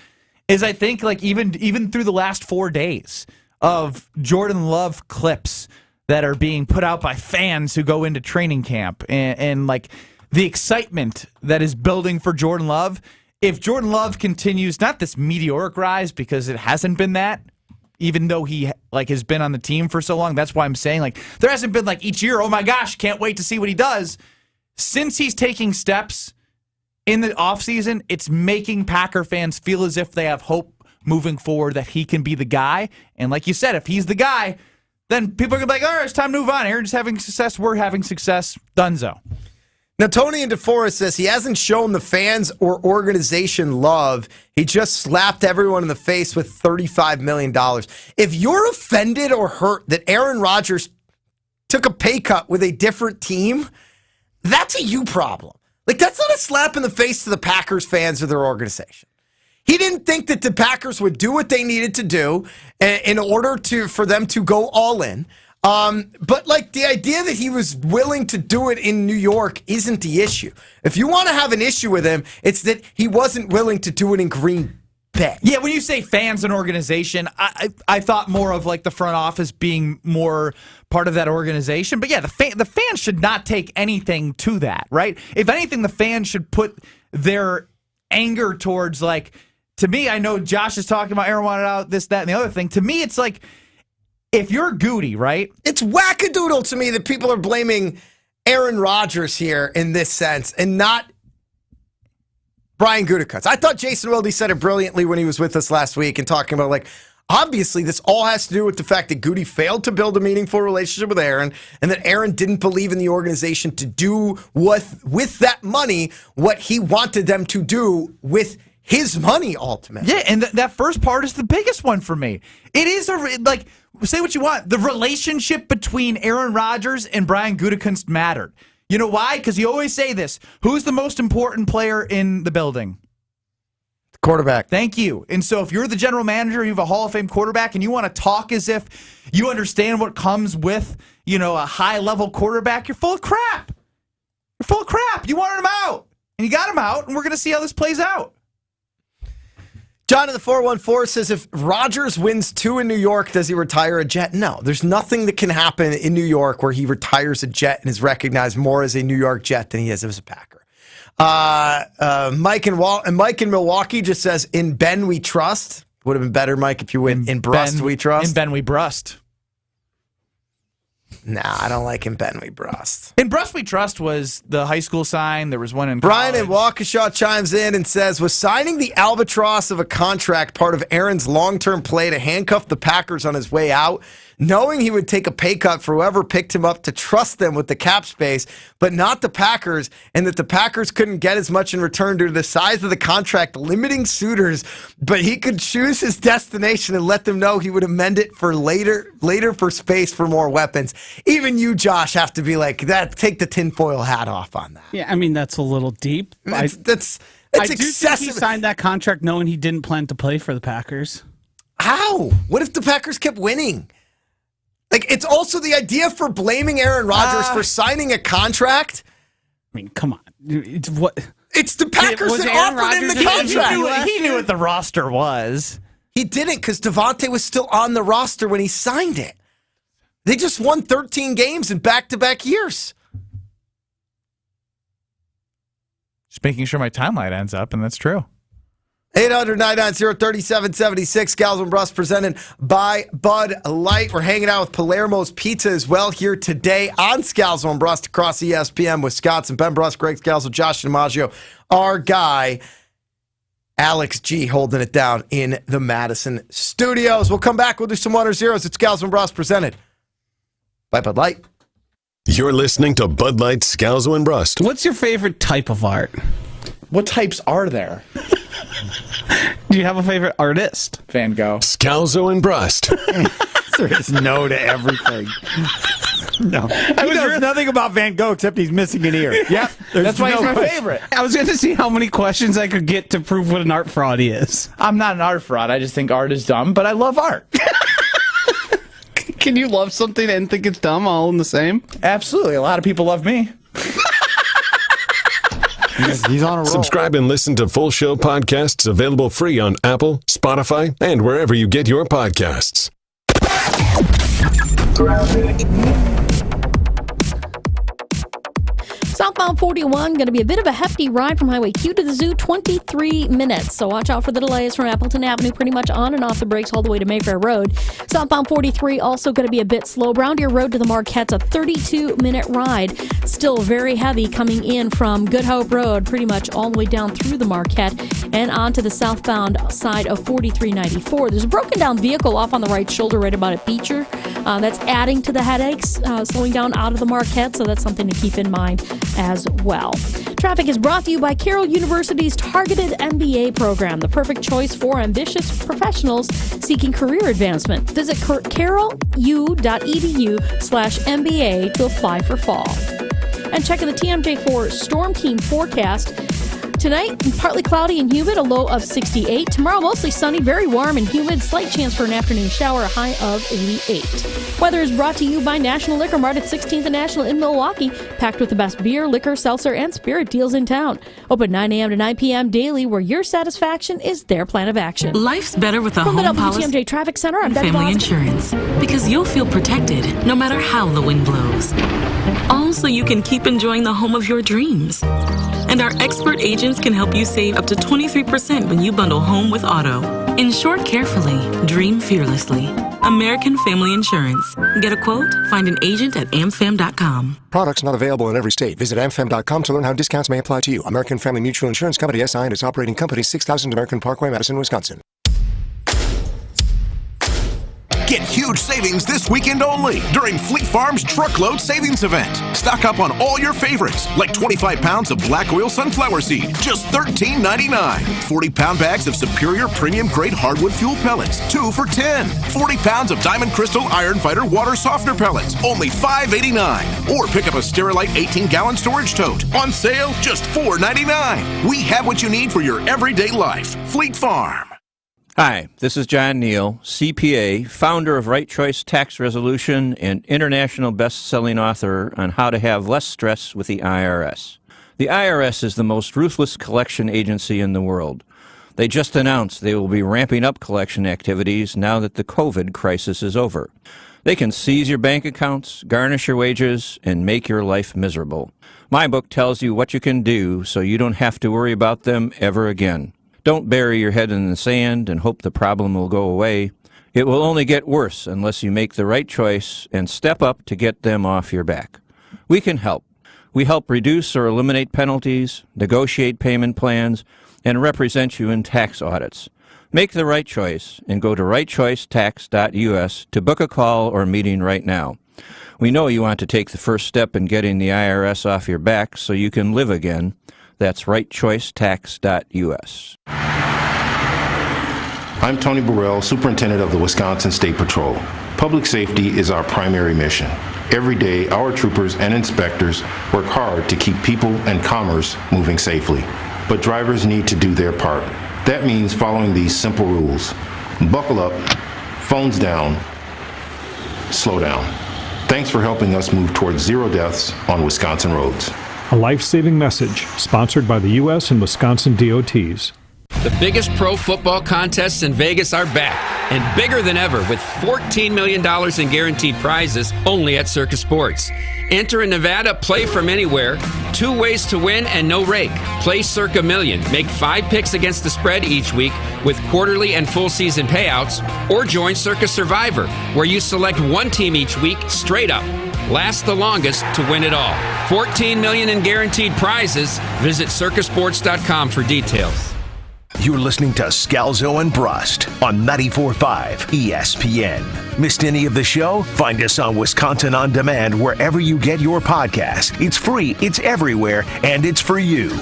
is I think like even through the last 4 days of Jordan Love clips that are being put out by fans who go into training camp and like the excitement that is building for Jordan Love. If Jordan Love continues, not this meteoric rise, because it hasn't been that, even though he like has been on the team for so long. That's why I'm saying like there hasn't been like each year, oh my gosh, can't wait to see what he does. Since he's taking steps in the offseason, it's making Packer fans feel as if they have hope moving forward that he can be the guy. And like you said, if he's the guy, then people are going to be like, all right, it's time to move on. Aaron's having success. We're having success. Donezo. Now, Tony and DeForest says he hasn't shown the fans or organization love. He just slapped everyone in the face with $35 million. If you're offended or hurt that Aaron Rodgers took a pay cut with a different team, that's a you problem. Like, that's not a slap in the face to the Packers fans or their organization. He didn't think that the Packers would do what they needed to do in order for them to go all in. But like the idea that he was willing to do it in New York isn't the issue. If you want to have an issue with him, it's that he wasn't willing to do it in Green Bay. Yeah, when you say fans and organization, I thought more of like the front office being more part of that organization. But yeah, the fans should not take anything to that, right? If anything, the fans should put their anger towards like, to me, I know Josh is talking about Aaron wanted out, this, that, and the other thing. To me, it's like, if you're Goody, right? It's wackadoodle to me that people are blaming Aaron Rodgers here in this sense and not Brian Gutekunst. I thought Jason Wilde said it brilliantly when he was with us last week and talking about, like, obviously this all has to do with the fact that Goody failed to build a meaningful relationship with Aaron and that Aaron didn't believe in the organization to do with that money what he wanted them to do with his money ultimately. Yeah, and that first part is the biggest one for me. It is like, say what you want. The relationship between Aaron Rodgers and Brian Gutekunst mattered. You know why? Because you always say this. Who's the most important player in the building? The quarterback. Thank you. And so if you're the general manager, you have a Hall of Fame quarterback, and you want to talk as if you understand what comes with, a high-level quarterback, you're full of crap. You're full of crap. You wanted him out, and you got him out, and we're going to see how this plays out. John in the 414 says, if Rodgers wins 2 in New York, does he retire a Jet? No, there's nothing that can happen in New York where he retires a Jet and is recognized more as a New York Jet than he is as a Packer. Mike in Milwaukee just says, in Ben we trust. Would have been better, Mike, if you went in Brust we trust. In Ben we Brust. Nah, I don't like in Ben we Brust. In Brust we trust was the high school sign. There was one in Brian college. in Waukesha chimes in and says, was signing the albatross of a contract part of Aaron's long-term play to handcuff the Packers on his way out, knowing he would take a pay cut for whoever picked him up to trust them with the cap space, but not the Packers, and that the Packers couldn't get as much in return due to the size of the contract limiting suitors, but he could choose his destination and let them know he would amend it for later for space for more weapons. Even you, Josh, have to be like, that. Take the tinfoil hat off on that. Yeah, I mean, that's a little deep. That's I do excessive. think he signed that contract knowing he didn't plan to play for the Packers. How? What if the Packers kept winning? Like, it's also the idea for blaming Aaron Rodgers for signing a contract. I mean, come on. It's what? It's the Packers that offered him the contract. He knew what the roster was. He didn't, because Devontae was still on the roster when he signed it. They just won 13 games in back-to-back years. Just making sure my timeline ends up, and that's true. 800-990-3776. Scalzo and Brust presented by Bud Light. We're hanging out with Palermo's Pizza as well here today on Scalzo and Brust across ESPN with Scotts and Ben Brust, Greg Scalzo, Josh DiMaggio, our guy, Alex G, holding it down in the Madison studios. We'll come back. We'll do some 1 or 0s. It's Scalzo and Brust presented by Bud Light. You're listening to Bud Light, Scalzo and Brust. What's your favorite type of art? What types are there? Do you have a favorite artist? Van Gogh. Scalzo and Brust. There is no to everything. No. He knows nothing about Van Gogh except he's missing an ear. Yep. That's why he's my favorite. I was going to see how many questions I could get to prove what an art fraud he is. I'm not an art fraud. I just think art is dumb, but I love art. Can you love something and think it's dumb all in the same? Absolutely. A lot of people love me. He's on a roll. Subscribe and listen to full show podcasts available free on Apple, Spotify, and wherever you get your podcasts. Southbound 41, going to be a bit of a hefty ride from Highway Q to the Zoo, 23 minutes. So watch out for the delays from Appleton Avenue, pretty much on and off the brakes all the way to Mayfair Road. Southbound 43, also going to be a bit slow. Brown Deer Road to the Marquette's a 32-minute ride. Still very heavy coming in from Good Hope Road, pretty much all the way down through the Marquette and onto the southbound side of 4394. There's a broken down vehicle off on the right shoulder right about at Beecher. That's adding to the headaches, slowing down out of the Marquette, so that's something to keep in mind as well. Traffic is brought to you by Carroll University's Targeted MBA program, the perfect choice for ambitious professionals seeking career advancement. Visit carrollu.edu/MBA to apply for fall. And checking the TMJ4 Storm Team forecast. Tonight, partly cloudy and humid, a low of 68. Tomorrow, mostly sunny, very warm and humid. Slight chance for an afternoon shower, a high of 88. Weather is brought to you by National Liquor Mart at 16th and National in Milwaukee. Packed with the best beer, liquor, seltzer, and spirit deals in town. Open 9 a.m. to 9 p.m. daily, where your satisfaction is their plan of action. Life's better with a From the home policy WTMJ Traffic Center, I'm and family insurance. Because you'll feel protected no matter how the wind blows. All so you can keep enjoying the home of your dreams. And our expert agents can help you save up to 23% when you bundle home with auto. Insure carefully, dream fearlessly. American Family Insurance. Get a quote? Find an agent at amfam.com. Products not available in every state. Visit amfam.com to learn how discounts may apply to you. American Family Mutual Insurance Company, SI, and its operating company, 6000 American Parkway, Madison, Wisconsin. Get huge savings this weekend only during Fleet Farm's Truckload Savings Event. Stock up on all your favorites, like 25 pounds of black oil sunflower seed, just $13.99. 40-pound bags of Superior Premium Grade Hardwood Fuel Pellets, 2 for $10. 40 pounds of Diamond Crystal Iron Fighter Water Softener Pellets, only $5.89. Or pick up a Sterilite 18-gallon storage tote, on sale, just $4.99. We have what you need for your everyday life. Fleet Farm. Hi, this is John Neal, CPA, founder of Right Choice Tax Resolution and international best-selling author on how to have less stress with the IRS. The IRS is the most ruthless collection agency in the world. They just announced they will be ramping up collection activities now that the COVID crisis is over. They can seize your bank accounts, garnish your wages, and make your life miserable. My book tells you what you can do so you don't have to worry about them ever again. Don't bury your head in the sand and hope the problem will go away. It will only get worse unless you make the right choice and step up to get them off your back. We can help. We help reduce or eliminate penalties, negotiate payment plans, and represent you in tax audits. Make the right choice and go to rightchoicetax.us to book a call or meeting right now. We know you want to take the first step in getting the IRS off your back so you can live again. That's rightchoicetax.us. I'm Tony Burrell, Superintendent of the Wisconsin State Patrol. Public safety is our primary mission. Every day, our troopers and inspectors work hard to keep people and commerce moving safely. But drivers need to do their part. That means following these simple rules. Buckle up, phones down, slow down. Thanks for helping us move towards 0 deaths on Wisconsin roads. A life-saving message sponsored by the U.S. and Wisconsin DOTs. The biggest pro football contests in Vegas are back. and bigger than ever with $14 million in guaranteed prizes only at Circus Sports. Enter in Nevada, play from anywhere. 2 ways to win and no rake. Play Circa Million. Make 5 picks against the spread each week with quarterly and full season payouts. Or join Circa Survivor, where you select one team each week straight up. Last the longest to win it all. $14 million in guaranteed prizes. Visit circusports.com for details. You're listening to Scalzo and Brust on 94.5 ESPN. Missed any of the show? Find us on Wisconsin On Demand wherever you get your podcasts. It's free, it's everywhere, and it's for you.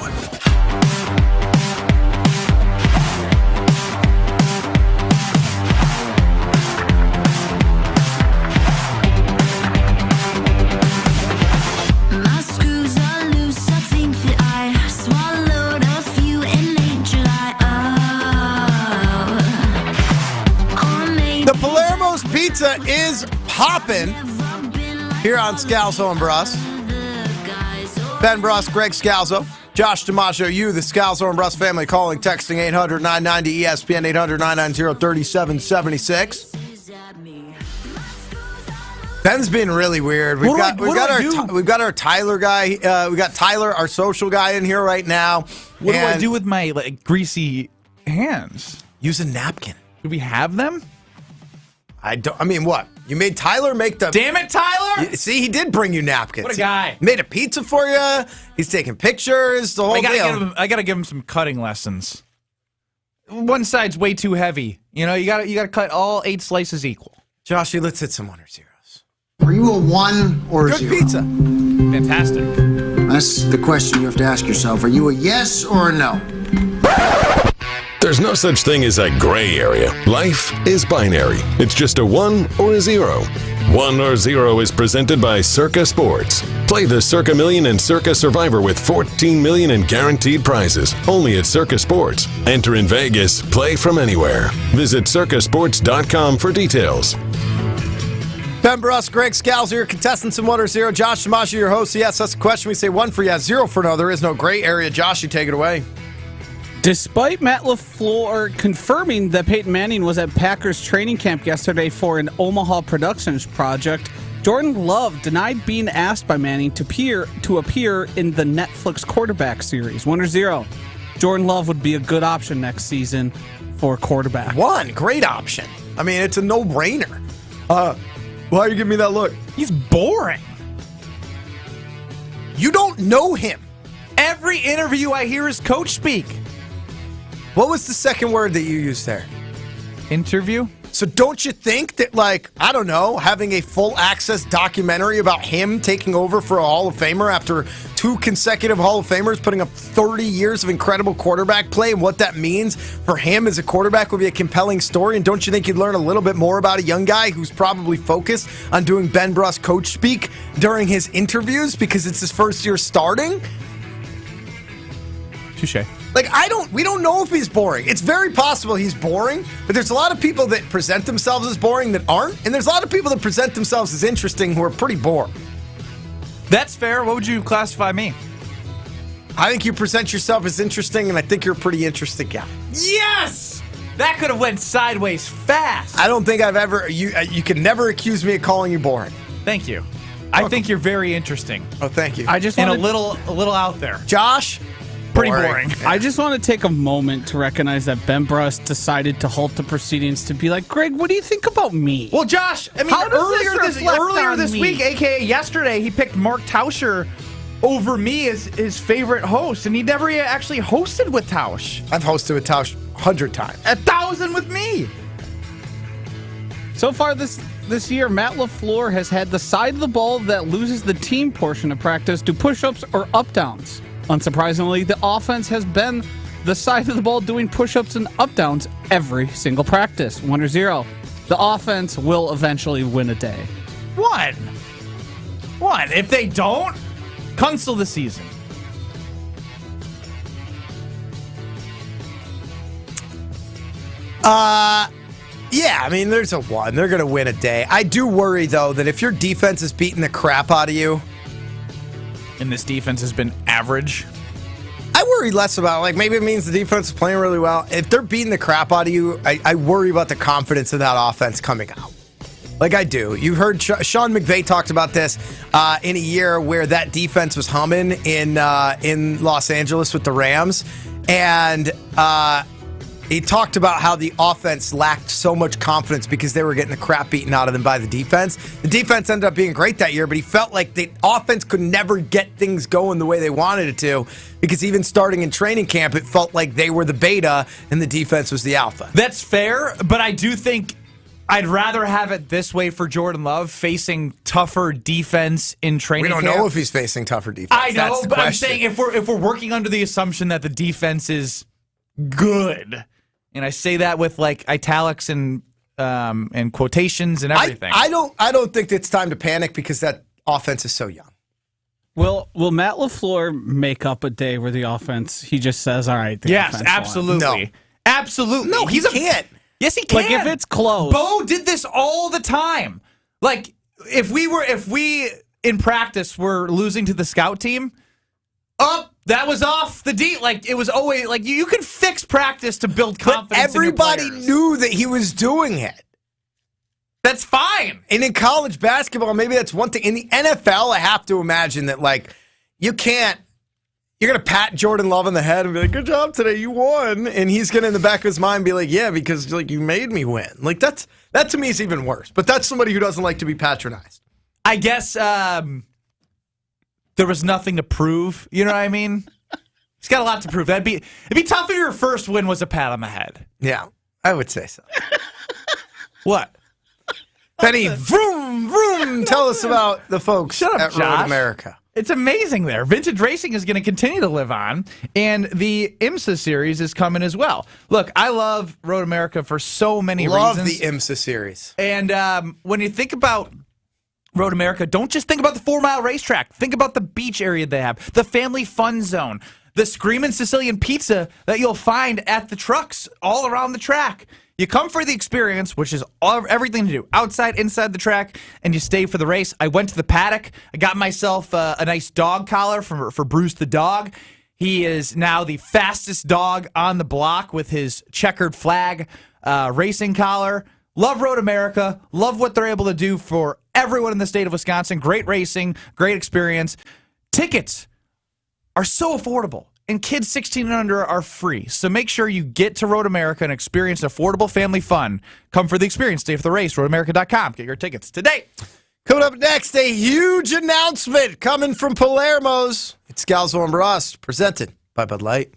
Pizza is popping here on Scalzo and Brust. Ben Brust, Greg Scalzo, Josh DiMaggio, you, the Scalzo and Brust family, calling, texting 800-990-ESPN, 800-990-3776. Ben's been really weird. We've got our Tyler guy. We got Tyler, our social guy, in here right now. What do I do with my greasy hands? Use a napkin. Do we have them? What? You made Tyler make the... Damn it, Tyler! See, he did bring you napkins. What a guy. He made a pizza for you. He's taking pictures, the whole deal. I gotta give him some cutting lessons. One side's way too heavy. You gotta cut all 8 slices equal. Joshy, let's hit some 1 or 0s. Are you a 1 or a 0? Good pizza. Fantastic. That's the question you have to ask yourself. Are you a yes or a no? There's no such thing as a gray area. Life is binary. It's just a 1 or a 0. 1 or 0 is presented by Circa Sports. Play the Circa Million and Circa Survivor with $14 million in guaranteed prizes. Only at Circa Sports. Enter in Vegas. Play from anywhere. Visit circasports.com for details. Ben Brust, Greg Scalzo, your contestants in 1 or 0. Josh DiMaggio, your host. Yes, that's the question. We say 1 for yes, 0 for no. There is no gray area. Josh, you take it away. Despite Matt LaFleur confirming that Peyton Manning was at Packers training camp yesterday for an Omaha Productions project, Jordan Love denied being asked by Manning to appear in the Netflix quarterback series. 1 or 0. Jordan Love would be a good option next season for quarterback. 1, great option. It's a no-brainer. Why are you giving me that look? He's boring. You don't know him. Every interview I hear is coach speak. What was the second word that you used there? Interview. So don't you think that, having a full access documentary about him taking over for a Hall of Famer after 2 consecutive Hall of Famers putting up 30 years of incredible quarterback play and what that means for him as a quarterback would be a compelling story? And don't you think you'd learn a little bit more about a young guy who's probably focused on doing Ben Brust coach speak during his interviews because it's his first year starting? Touché. We don't know if he's boring. It's very possible he's boring, but there's a lot of people that present themselves as boring that aren't, and there's a lot of people that present themselves as interesting who are pretty boring. That's fair. What would you classify me? I think you present yourself as interesting, and I think you're a pretty interesting guy. Yes! That could have went sideways fast. I don't think I've ever... You can never accuse me of calling you boring. Thank you. I think you're very interesting. Oh, thank you. I just and a little out there. Josh? Pretty boring. I just want to take a moment to recognize that Ben Brust decided to halt the proceedings to be like, Greg, what do you think about me? Well, Josh, earlier this week, a.k.a. yesterday, he picked Mark Tauscher over me as his favorite host, and he never actually hosted with Tausch. I've hosted with Tausch 100 times. 1,000 with me. So far this year, Matt LaFleur has had the side of the ball that loses the team portion of practice do push-ups or up-downs. Unsurprisingly, the offense has been the side of the ball doing push-ups and up-downs every single practice. 1 or 0. The offense will eventually win a day. 1. If they don't, cancel the season. Yeah, there's a 1. They're going to win a day. I do worry, though, that if your defense is beating the crap out of you, and this defense has been average, I worry less about, like, maybe it means the defense is playing really well. If they're beating the crap out of you, I worry about the confidence of that offense coming out. Like I do. You've heard Sean McVay talked about this in a year where that defense was humming in Los Angeles with the Rams. And he talked about how the offense lacked so much confidence because they were getting the crap beaten out of them by the defense. The defense ended up being great that year, but he felt like the offense could never get things going the way they wanted it to because even starting in training camp, it felt like they were the beta and the defense was the alpha. That's fair, but I do think I'd rather have it this way for Jordan Love, facing tougher defense in training camp. We don't know if he's facing tougher defense. I know, but I'm saying if we're working under the assumption that the defense is good, and I say that with like italics and quotations and everything. I don't think it's time to panic because that offense is so young. Will Matt LaFleur make up a day where the offense, he just says, all right, the yes, offense absolutely. No. Absolutely. No, he can't. Yes, he can. Like, if it's close. Bo did this all the time. Like, if we in practice were losing to the scout team, that was off the D. Like, it was always, like, you can fix practice to build confidence. But everybody in your players. knew that he was doing it. That's fine. And in college basketball, maybe that's one thing. In the NFL, I have to imagine that, like, you're going to pat Jordan Love on the head and be like, good job today, you won. And he's going to, in the back of his mind, be like, yeah, because, like, you made me win. Like, that to me is even worse. But that's somebody who doesn't like to be patronized. I guess there was nothing to prove. You know what I mean? He's got a lot to prove. It'd be tough if your first win was a pat on the head. Yeah, I would say so. What? Benny, vroom, vroom. Tell us about the folks at Road America. It's amazing there. Vintage racing is going to continue to live on, and the IMSA series is coming as well. Look, I love Road America for so many reasons. Love the IMSA series. And when you think about Road America, don't just think about the 4-mile racetrack. Think about the beach area they have, the family fun zone, the Screamin' Sicilian pizza that you'll find at the trucks all around the track. You come for the experience, which is everything to do, outside, inside the track, and you stay for the race. I went to the paddock. I got myself a nice dog collar for Brust the dog. He is now the fastest dog on the block with his checkered flag racing collar. Love Road America. Love what they're able to do for everyone in the state of Wisconsin. Great racing, great experience. Tickets are so affordable. And kids 16 and under are free. So make sure you get to Road America and experience affordable family fun. Come for the experience. Stay for the race. RoadAmerica.com. Get your tickets today. Coming up next, a huge announcement coming from Palermo's. It's Scalzo and Brust, presented by Bud Light.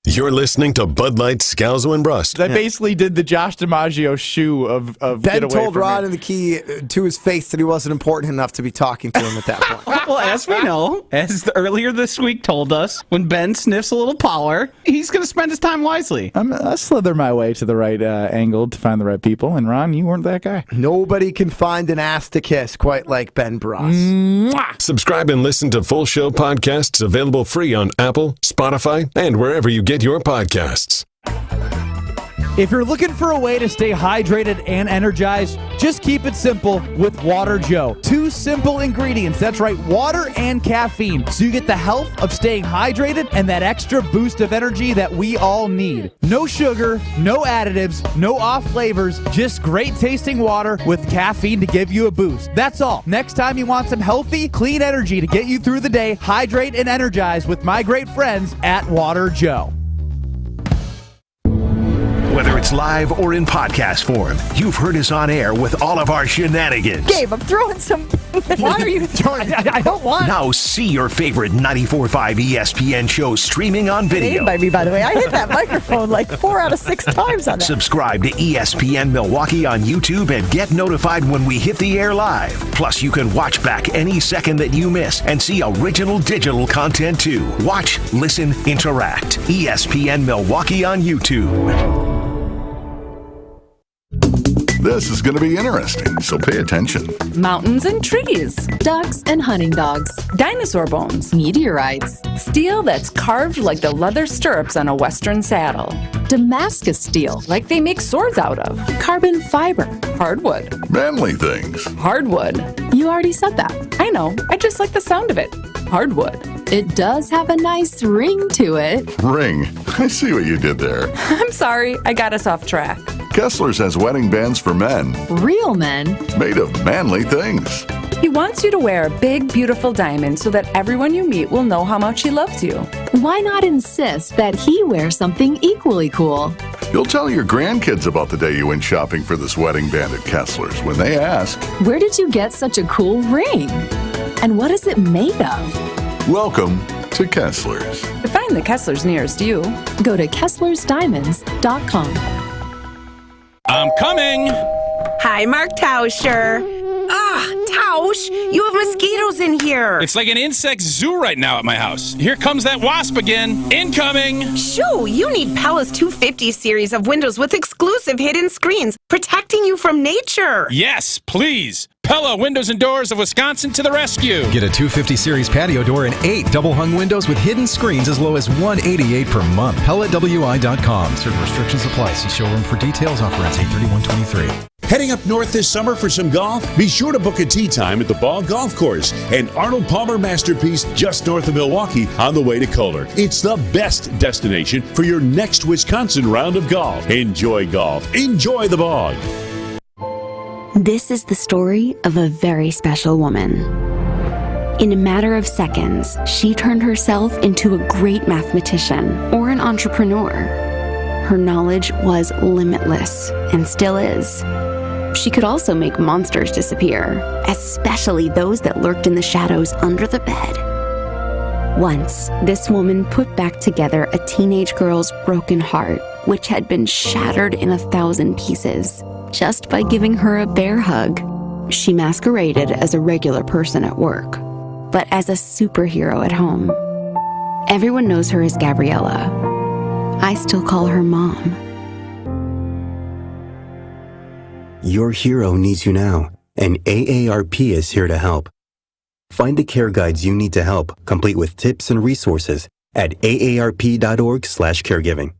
You're listening to Bud Light, Scalzo, and Brust. I basically did the Josh DiMaggio shoe of Ben get away told from Ron me. in the key to his face that he wasn't important enough to be talking to him at that point. Well, as we know, as earlier this week told us, when Ben sniffs a little power, he's going to spend his time wisely. I slither my way to the right angle to find the right people, and Ron, you weren't that guy. Nobody can find an ass to kiss quite like Ben Brust. Subscribe and listen to full show podcasts available free on Apple, Spotify, and wherever you get your podcasts. If you're looking for a way to stay hydrated and energized, just keep it simple with Water Joe. 2 simple ingredients. That's right, water and caffeine. So you get the health of staying hydrated and that extra boost of energy that we all need. No sugar, no additives, no off flavors, just great tasting water with caffeine to give you a boost. That's all. Next time you want some healthy, clean energy to get you through the day, hydrate and energize with my great friends at Water Joe. Whether it's live or in podcast form, you've heard us on air with all of our shenanigans. Gabe, I'm throwing some. Why are you throwing? I don't want. Now see your favorite 94.5 ESPN shows streaming on video. By me, by the way, I hit that microphone like 4 out of 6 times on that. Subscribe to ESPN Milwaukee on YouTube and get notified when we hit the air live. Plus, you can watch back any second that you miss and see original digital content too. Watch, listen, interact. ESPN Milwaukee on YouTube. This is going to be interesting, so pay attention. Mountains and trees. Ducks and hunting dogs. Dinosaur bones. Meteorites. Steel that's carved like the leather stirrups on a Western saddle. Damascus steel, like they make swords out of. Carbon fiber. Hardwood. Manly things. Hardwood. You already said that. I know. I just like the sound of it. hardwood. It does have a nice ring to it. Ring. I see what you did there. I'm sorry, I got us off track. Kessler's has wedding bands for men, Real men. made of manly things. He wants you to wear a big, beautiful diamond so that everyone you meet will know how much he loves you. Why not insist that he wears something equally cool? You'll tell your grandkids about the day you went shopping for this wedding band at Kessler's when they ask, Where did you get such a cool ring? And what is it made of? Welcome to Kessler's. To find the Kesslers nearest you, go to KesslersDiamonds.com. I'm coming. Hi, Mark Tauscher. Tausch, you have mosquitoes in here. It's like an insect zoo right now at my house. Here comes that wasp again. Incoming. Shoo, you need Pella's 250 series of windows with exclusive hidden screens, protecting you from nature. Yes, please. Pella Windows and Doors of Wisconsin to the rescue. Get a 250 series patio door and 8 double-hung windows with hidden screens as low as $188 per month. PellaWI.com. Certain restrictions apply. See showroom for details. Offer ends 8/31/23. Heading up north this summer for some golf? Be sure to book a tee time at the Ball Golf Course, an Arnold Palmer masterpiece just north of Milwaukee on the way to Kohler. It's the best destination for your next Wisconsin round of golf. Enjoy golf. Enjoy the bog. This is the story of a very special woman. In a matter of seconds, she turned herself into a great mathematician or an entrepreneur. Her knowledge was limitless and still is. She could also make monsters disappear, especially those that lurked in the shadows under the bed. Once, this woman put back together a teenage girl's broken heart, which had been shattered in 1,000 pieces, just by giving her a bear hug. She masqueraded as a regular person at work, but as a superhero at home. Everyone knows her as Gabriella. I still call her Mom. Your hero needs you now, and AARP is here to help. Find the care guides you need to help, complete with tips and resources at aarp.org/caregiving.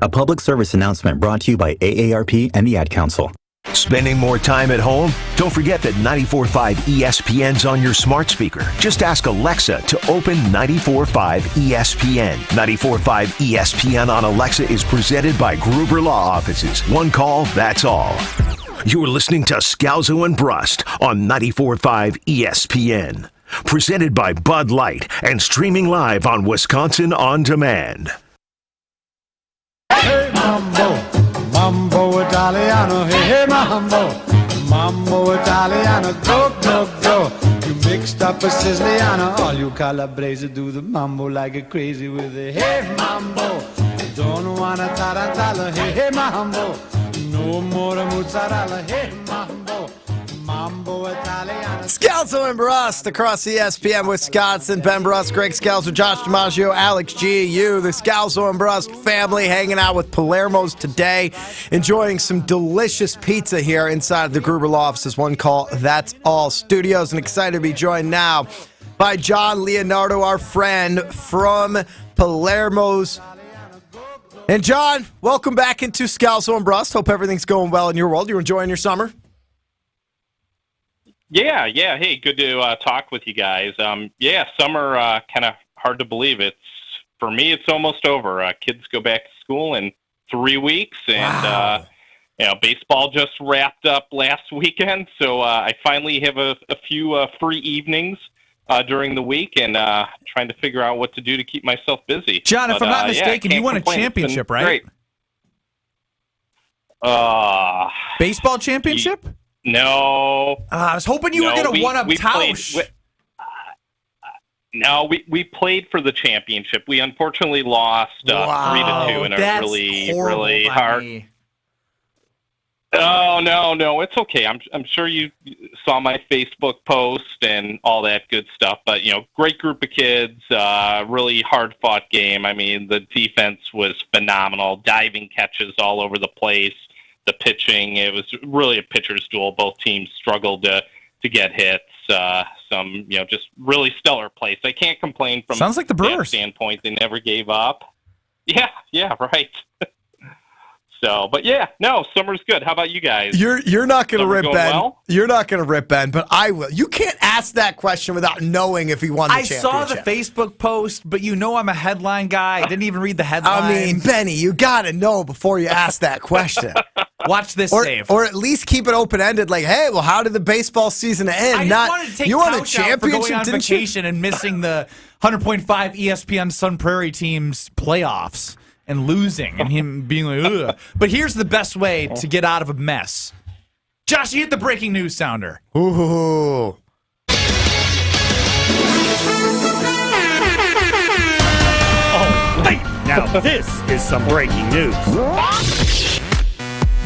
A public service announcement brought to you by AARP and the Ad Council. Spending more time at home? Don't forget that 94.5 ESPN's on your smart speaker. Just ask Alexa to open 94.5 ESPN. 94.5 ESPN on Alexa is presented by Gruber Law Offices. One call, that's all. You're listening to Scalzo and Brust on 94.5 ESPN. Presented by Bud Light and streaming live on Wisconsin On Demand. Hey, Mambo, Mambo Italiano, hey, hey, Mambo, Mambo Italiano, go, go, go. You mixed up a Siciliano, all you Calabrese do the Mambo like a crazy with a hey, Mambo. Don't wanna tarantella, hey, hey, Mambo, no more mozzarella, hey, Mambo. Mambo Italiano. Scalzo and Brust across ESPN Wisconsin. Ben Brust, Greg Scalzo, Josh DiMaggio, Alex G. You, the Scalzo and Brust family hanging out with Palermo's today, enjoying some delicious pizza here inside the Gruber Law Offices. One call, that's all studios. And excited to be joined now by John Leonardo, our friend from Palermo's. And John, welcome back into Scalzo and Brust. Hope everything's going well in your world. You're enjoying your summer? Yeah. Hey, good to talk with you guys. Summer, kind of hard to believe. For me, it's almost over. Kids go back to school in 3 weeks, and baseball just wrapped up last weekend. So I finally have a few free evenings during the week, and trying to figure out what to do to keep myself busy. John, if I'm not mistaken, you won a championship, right? Great. Baseball championship? No. I was hoping you were going to one-up Tausch. No, we played for the championship. We unfortunately lost 3-2 in a really hard. Oh, no, it's okay. I'm sure you saw my Facebook post and all that good stuff. But great group of kids, really hard fought game. I mean, the defense was phenomenal, diving catches all over the place. The pitching, it was really a pitcher's duel. Both teams struggled to get hits. Some, just really stellar plays. I can't complain from sounds like the Brewers standpoint. They never gave up. Yeah, right. So, but yeah, no, summer's good. How about you guys? You're not going to Summer rip going Ben. well? You're not going to rip Ben, but I will. You can't ask that question without knowing if he won the I saw the championship. Facebook post, but you know I'm a headline guy. I didn't even read the headline. I mean, Benny, you got to know before you ask that question. Watch this or, save. Or at least keep it open-ended, like, hey, well, how did the baseball season end? I just wanted to take you won a Couch out for championship, going on didn't you? vacation and missing the 100.5 ESPN Sun Prairie team's playoffs and losing and him being like, ugh. But here's the best way to get out of a mess. Josh, you hit the breaking news sounder. Ooh. Oh, wait. Now this is some breaking news.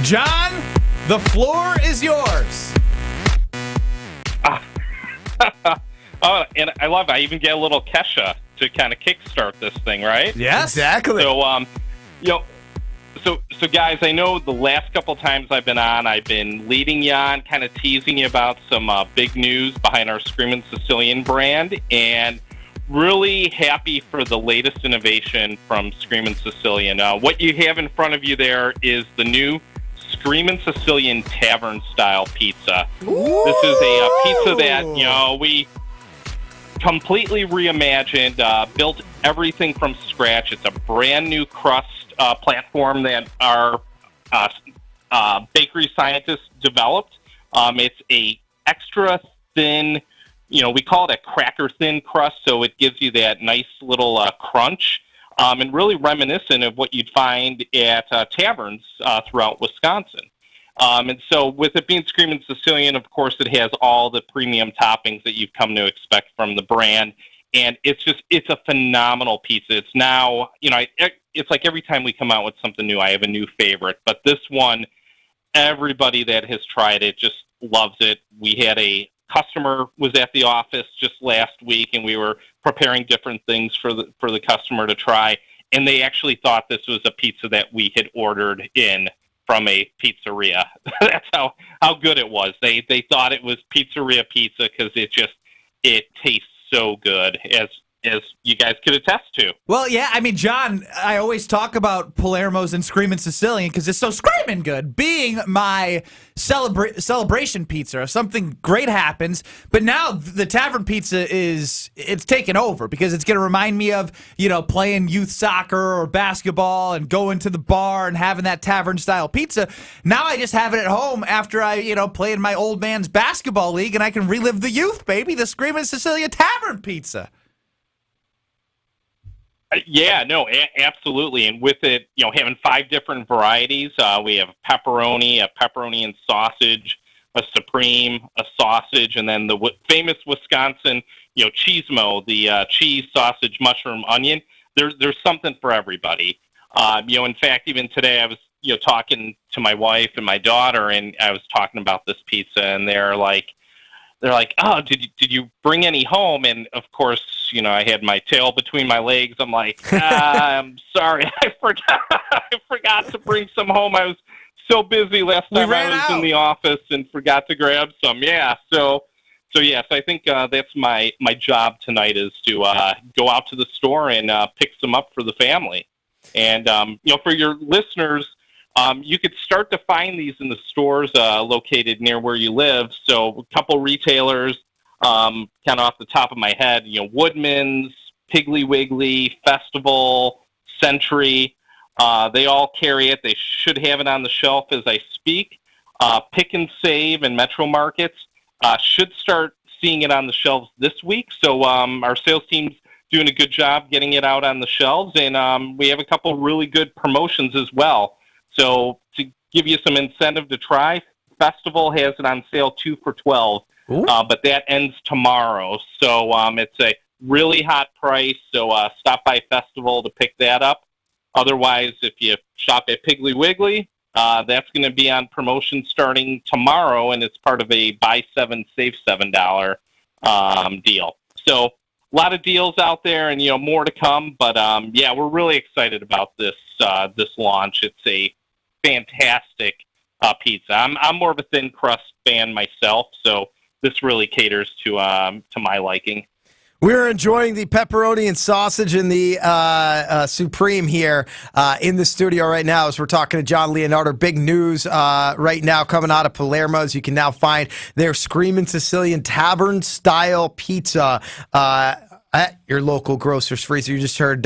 John, the floor is yours. Oh, and I love it. I even get a little Kesha to kind of kickstart this thing, right? Yes, exactly. So, so guys, I know the last couple times I've been on, I've been leading you on, kind of teasing you about some big news behind our Screamin' Sicilian brand, and really happy for the latest innovation from Screamin' Sicilian. What you have in front of you there is the new Screamin' Sicilian Tavern-style pizza. Ooh. This is a pizza that, we completely reimagined, built everything from scratch. It's a brand new crust platform that our bakery scientists developed. It's a extra thin, we call it a cracker thin crust, so it gives you that nice little crunch, and really reminiscent of what you'd find at taverns throughout Wisconsin. And so with it being Screamin' Sicilian, of course, it has all the premium toppings that you've come to expect from the brand. And it's a phenomenal pizza. It's now, it's like every time we come out with something new, I have a new favorite. But this one, everybody that has tried it just loves it. We had a customer was at the office just last week, and we were preparing different things for the customer to try. And they actually thought this was a pizza that we had ordered in from a pizzeria. That's how good it was. They thought it was pizzeria pizza because it tastes so good, as you guys could attest to. Well, yeah, I mean, John, I always talk about Palermo's and Screamin' Sicilian because it's so screaming good, being my celebration pizza. If something great happens, but now the tavern pizza it's taken over because it's going to remind me of, playing youth soccer or basketball and going to the bar and having that tavern-style pizza. Now I just have it at home after I, play in my old man's basketball league, and I can relive the youth, baby, the Screamin' Sicilian tavern pizza. Yeah, no, absolutely. And with it, having 5 different varieties, we have pepperoni, a pepperoni and sausage, a supreme, a sausage, and then the famous Wisconsin, cheesemo, the cheese, sausage, mushroom, onion. There's something for everybody. In fact, even today I was, talking to my wife and my daughter, and I was talking about this pizza, and they're like, oh, did you bring any home? And of course, I had my tail between my legs. I'm like, I'm sorry, I forgot to bring some home. I was so busy last time I was in the office and forgot to grab some. Yeah, so yes, I think that's my job tonight is to go out to the store and pick some up for the family. And for your listeners, you could start to find these in the stores located near where you live. So a couple retailers, kind of off the top of my head, Woodman's, Piggly Wiggly, Festival, Century, they all carry it. They should have it on the shelf as I speak. Pick and Save and Metro Markets should start seeing it on the shelves this week. So our sales team's doing a good job getting it out on the shelves, and we have a couple really good promotions as well. So to give you some incentive to try, Festival has it on sale 2 for $12, but that ends tomorrow. So it's a really hot price, so stop by Festival to pick that up. Otherwise, if you shop at Piggly Wiggly, that's going to be on promotion starting tomorrow, and it's part of a buy 7, save $7 deal. So a lot of deals out there, and more to come. But yeah, we're really excited about this launch. It's a fantastic pizza. I'm more of a thin crust fan myself, so this really caters to my liking. We're enjoying the pepperoni and sausage and the Supreme here in the studio right now as we're talking to John Leonardo. Big news right now coming out of Palermo's. You can now find their Screamin' Sicilian Tavern-style pizza at your local grocer's freezer. You just heard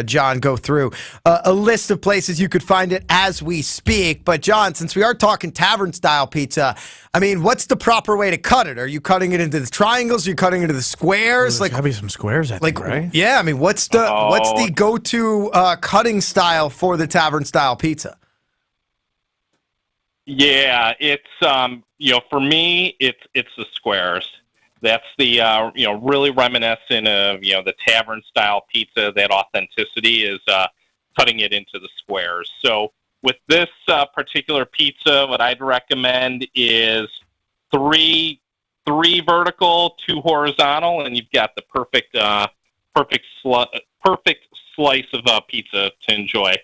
John go through a list of places you could find it as we speak. But, John, since we are talking tavern-style pizza, I mean, what's the proper way to cut it? Are you cutting it into the triangles? Are you cutting it into the squares? There's gotta be some squares, I think, right? Yeah, I mean, what's the go-to cutting style for the tavern-style pizza? Yeah, it's for me, it's the squares. That's the really reminiscent of the tavern style pizza. That authenticity is cutting it into the squares. So with this particular pizza, what I'd recommend is three vertical, 2 horizontal, and you've got the perfect slice of pizza to enjoy.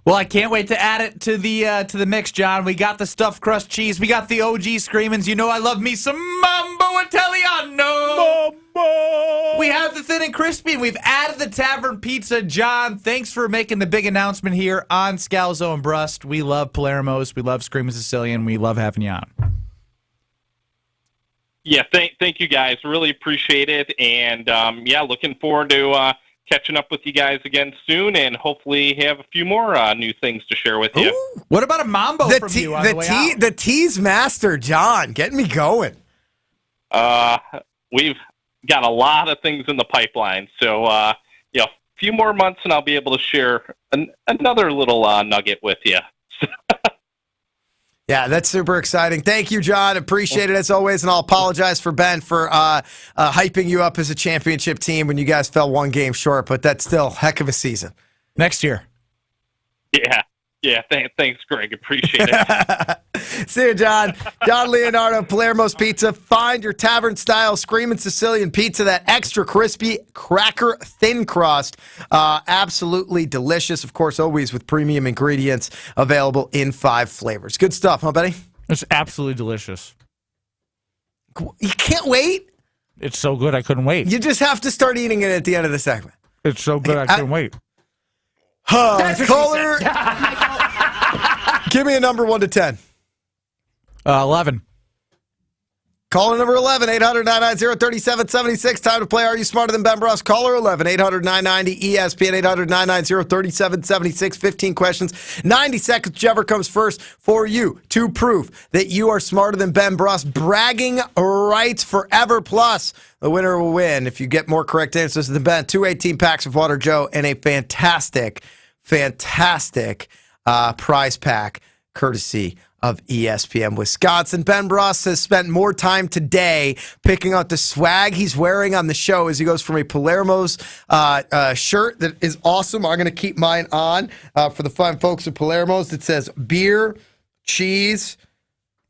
Well, I can't wait to add it to the mix, John. We got the stuffed crust cheese. We got the OG Screamins'. You know I love me some Mambo Italiano. Mambo! We have the thin and crispy, and we've added the tavern pizza. John, thanks for making the big announcement here on Scalzo and Brust. We love Palermo's. We love Screamin' Sicilian. We love having you on. Yeah, thank you guys. Really appreciate it. And, looking forward to catching up with you guys again soon, and hopefully have a few more new things to share with you. Ooh. What about a mambo from you on the way out? The tease master, John, getting me going. We've got a lot of things in the pipeline, so a few more months, and I'll be able to share another little nugget with you. Yeah, that's super exciting. Thank you, John. Appreciate it as always, and I'll apologize for Ben for hyping you up as a championship team when you guys fell one game short, but that's still a heck of a season. Next year. Yeah. Thanks, Greg. Appreciate it. See you, John. John Leonardo, Palermo's Pizza. Find your tavern-style Screamin' Sicilian pizza, that extra crispy, cracker thin crust. Absolutely delicious. Of course, always with premium ingredients available in 5 flavors. Good stuff, huh, Benny? It's absolutely delicious. You can't wait? It's so good I couldn't wait. You just have to start eating it at the end of the segment. It's so good I couldn't wait. Caller, give me a number 1 to 10. 11. Caller number 11, 800-990-3776. Time to play Are You Smarter Than Ben Brust? Caller 11, 800-990-ESPN, 800-990-3776. 15 questions, 90 seconds, whichever comes first for you to prove that you are smarter than Ben Brust. Bragging rights forever. Plus, the winner will win if you get more correct answers than Ben. 2 18-packs of Water Joe and a fantastic prize pack courtesy of ESPN Wisconsin. Ben Brust has spent more time today picking out the swag he's wearing on the show as he goes from a Palermo's shirt that is awesome. I'm going to keep mine on for the fine folks at Palermo's. It says beer, cheese,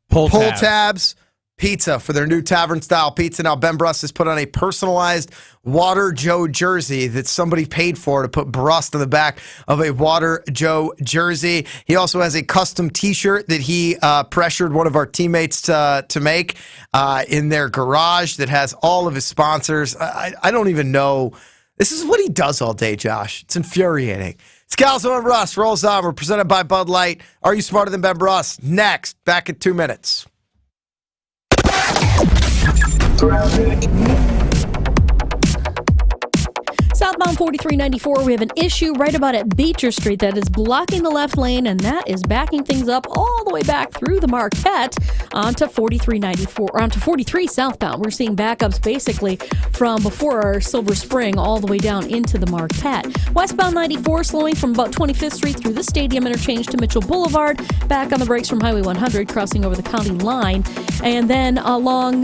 pull tabs, pizza for their new tavern-style pizza. Now, Ben Brust has put on a personalized Water Joe jersey that somebody paid for to put Brust on the back of a Water Joe jersey. He also has a custom T-shirt that he pressured one of our teammates to make in their garage that has all of his sponsors. I don't even know. This is what he does all day, Josh. It's infuriating. Scalzo and Brust rolls on. We're presented by Bud Light. Are You Smarter Than Ben Brust? Next, back in 2 minutes. Southbound 4394, we have an issue right about at Beecher Street that is blocking the left lane, and that is backing things up all the way back through the Marquette onto 4394, onto 43 southbound. We're seeing backups basically from before our Silver Spring all the way down into the Marquette. Westbound 94 slowing from about 25th Street through the Stadium interchange to Mitchell Boulevard, back on the brakes from Highway 100, crossing over the county line, and then along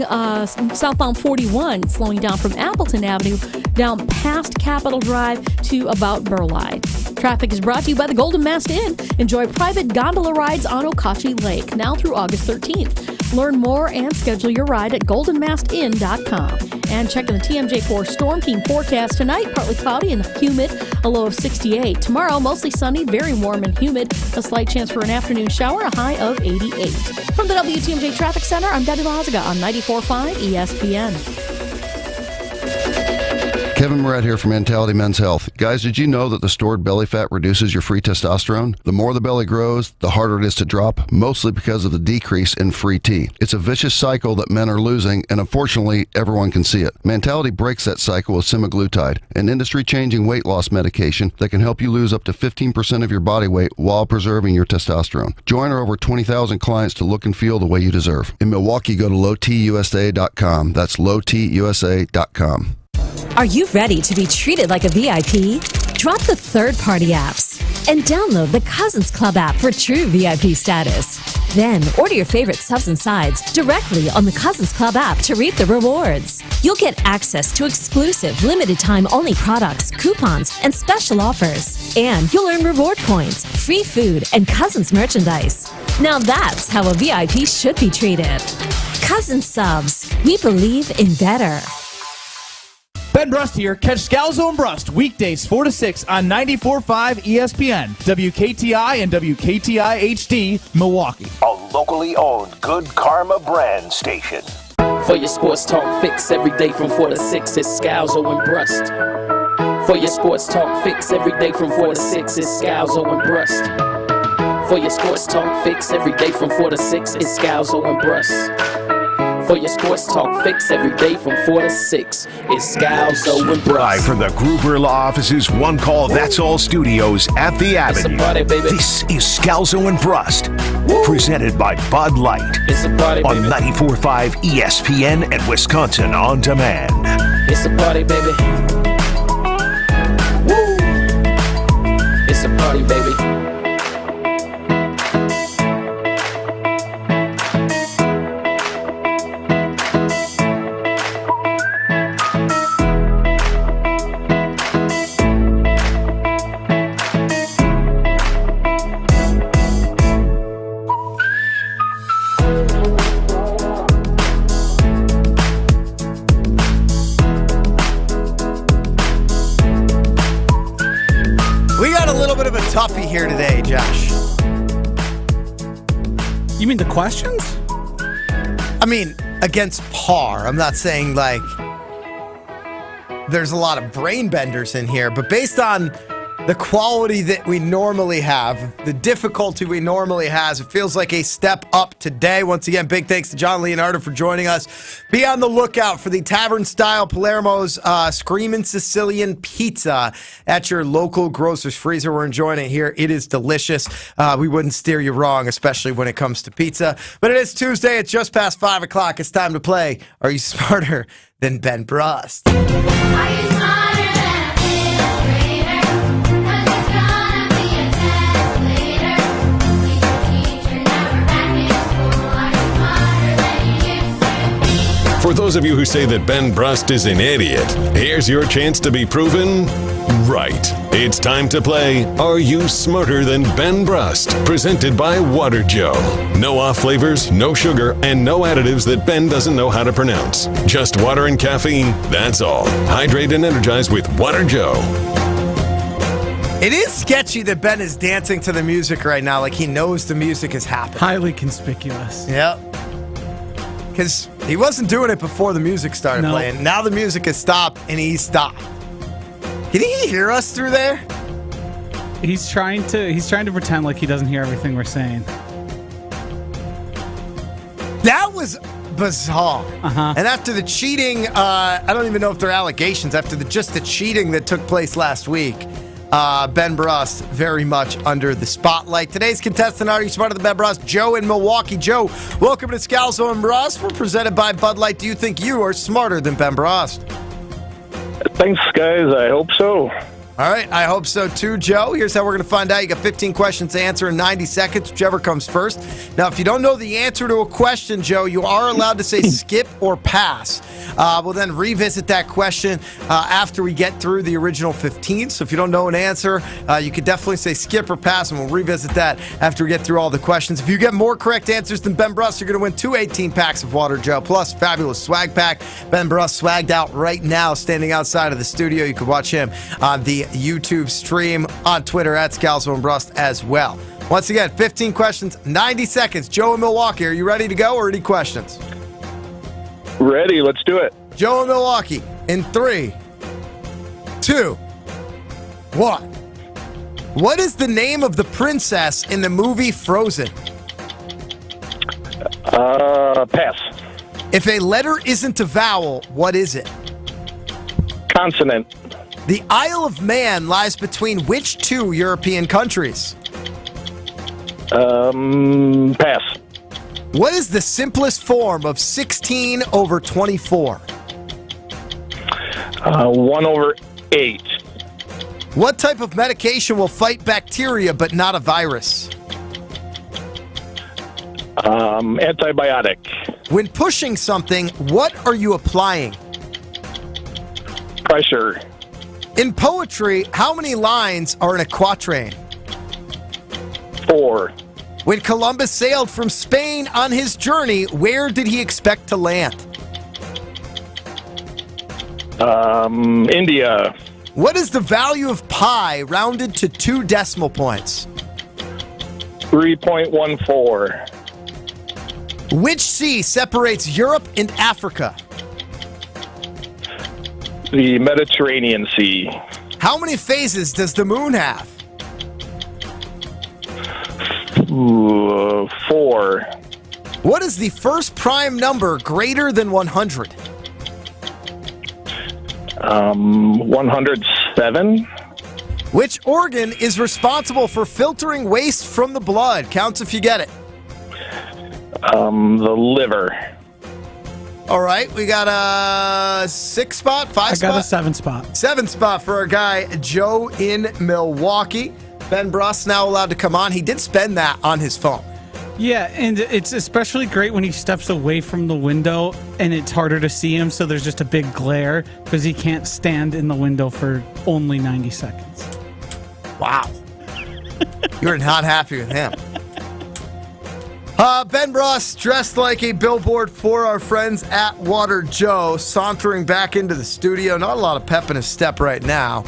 southbound 41, slowing down from Appleton Avenue down past Capitol Drive to about Burleigh. Traffic is brought to you by the Golden Mast Inn. Enjoy private gondola rides on Okachi Lake now through August 13th. Learn more and schedule your ride at goldenmastin.com. And checking the TMJ4 Storm Team forecast tonight, partly cloudy and humid, a low of 68. Tomorrow, mostly sunny, very warm and humid, a slight chance for an afternoon shower, a high of 88. From the WTMJ Traffic Center, I'm Debbie Lazaga on 94.5 ESPN. Kevin Moret here from Mentality Men's Health. Guys, did you know that the stored belly fat reduces your free testosterone? The more the belly grows, the harder it is to drop, mostly because of the decrease in free T. It's a vicious cycle that men are losing, and unfortunately, everyone can see it. Mentality breaks that cycle with semaglutide, an industry-changing weight loss medication that can help you lose up to 15% of your body weight while preserving your testosterone. Join our over 20,000 clients to look and feel the way you deserve. In Milwaukee, go to lowtusa.com. That's lowtusa.com. Are you ready to be treated like a VIP? Drop the third-party apps and download the Cousins Club app for true VIP status. Then order your favorite subs and sides directly on the Cousins Club app to reap the rewards. You'll get access to exclusive, limited-time only products, coupons, and special offers. And you'll earn reward points, free food, and Cousins merchandise. Now that's how a VIP should be treated. Cousins Subs. We believe in better. Ben Brust here. Catch Scalzo and Brust weekdays 4 to 6 on 94.5 ESPN, WKTI and WKTI HD, Milwaukee. A locally owned Good Karma brand station. For your sports talk fix every day from 4 to 6, it's Scalzo and Brust. For your sports talk fix every day from 4 to 6, it's Scalzo and Brust. For your sports talk fix every day from 4 to 6, it's Scalzo and Brust. For your sports talk fix every day from 4 to 6, it's Scalzo and Brust. Live from the Gruber Law Office's One Call That's All studios at the Avenue. Party, this is Scalzo and Brust, presented by Bud Light. It's a party, on 94.5 ESPN and Wisconsin On Demand. It's a party, baby. Woo! It's a party, baby. Toughie here today, Josh. You mean the questions? I mean, against par. I'm not saying like there's a lot of brain benders in here, but based on the quality that we normally have, the difficulty we normally have, it feels like a step up today. Once again, big thanks to John Leonardo for joining us. Be on the lookout for the tavern-style Palermo's Screamin' Sicilian Pizza at your local grocer's freezer. We're enjoying it here. It is delicious. We wouldn't steer you wrong, especially when it comes to pizza. But it is Tuesday. It's just past 5 o'clock. It's time to play Are You Smarter Than Ben Brust? Are you smarter than a fifth grader? 'Cause it's gonna be a test later. Teacher, teacher, now we're back in school. Are you smarter than you used to be? For those of you who say that Ben Brust is an idiot, here's your chance to be proven right. It's time to play Are You Smarter Than Ben Brust? Presented by Water Joe. No off flavors, no sugar, and no additives that Ben doesn't know how to pronounce. Just water and caffeine, that's all. Hydrate and energize with Water Joe. It is sketchy that Ben is dancing to the music right now like he knows the music is happening. Highly conspicuous. Yep. Because he wasn't doing it before the music started playing. Now the music has stopped, and he stopped. Can he hear us through there? He's trying to pretend like he doesn't hear everything we're saying. That was bizarre. Uh-huh. And after the cheating, I don't even know if they're allegations, after just the cheating that took place last week, Ben Brust very much under the spotlight. Today's contestant, Are You Smarter Than Ben Brust? Joe in Milwaukee. Joe, welcome to Scalzo and Brust. We're presented by Bud Light. Do you think you are smarter than Ben Brust? Thanks, guys. I hope so. All right, I hope so too, Joe. Here's how we're going to find out. You got 15 questions to answer in 90 seconds, whichever comes first. Now, if you don't know the answer to a question, Joe, you are allowed to say skip or pass. We'll then revisit that question after we get through the original 15. So if you don't know an answer, you could definitely say skip or pass, and we'll revisit that after we get through all the questions. If you get more correct answers than Ben Brust, you're going to win 2 18-packs of Water Joe, plus fabulous swag pack. Ben Brust swagged out right now, standing outside of the studio. You can watch him on the YouTube stream, on Twitter at Scalzo and Brust as well. Once again, 15 questions, 90 seconds. Joe in Milwaukee, are you ready to go or any questions? Ready. Let's do it. Joe in Milwaukee, in 3, 2, 1. What is the name of the princess in the movie Frozen? Pass. If a letter isn't a vowel, what is it? Consonant. The Isle of Man lies between which 2 European countries? Pass. What is the simplest form of 16 over 24? 1/8. What type of medication will fight bacteria but not a virus? Antibiotic. When pushing something, what are you applying? Pressure. In poetry, how many lines are in a quatrain? 4. When Columbus sailed from Spain on his journey, where did he expect to land? India. What is the value of pi rounded to 2 decimal points? 3.14. Which sea separates Europe and Africa? The Mediterranean Sea. How many phases does the moon have? 4. What is the first prime number greater than 100? 107. Which organ is responsible for filtering waste from the blood? Counts if you get it. The liver. All right, we got a 6 spot, 5 spot? I got a 7 spot. 7 spot for our guy, Joe in Milwaukee. Ben Brust now allowed to come on. He did spend that on his phone. Yeah, and it's especially great when he steps away from the window and it's harder to see him, so there's just a big glare because he can't stand in the window for only 90 seconds. Wow. You're not happy with him. Ben Brust dressed like a billboard for our friends at Water Joe, sauntering back into the studio. Not a lot of pep in his step right now.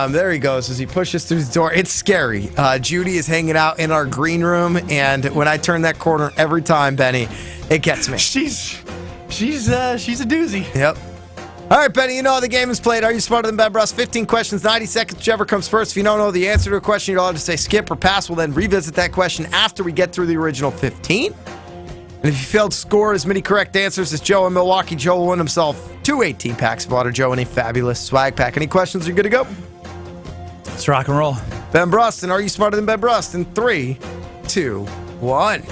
There he goes as he pushes through the door. It's scary. Judy is hanging out in our green room, and when I turn that corner every time, Benny, it gets me. She's a doozy. Yep. All right, Benny, you know how the game is played. Are you smarter than Ben Brust? 15 questions, 90 seconds, whichever comes first. If you don't know the answer to a question, you're allowed to say skip or pass. We'll then revisit that question after we get through the original 15. And if you failed to score as many correct answers as Joe in Milwaukee, Joe will win himself 2 18-packs of Water Joe and a fabulous swag pack. Any questions? Are you good to go? Let's rock and roll. Ben Brust, and are you smarter than Ben Brust? In 3, 2, 1.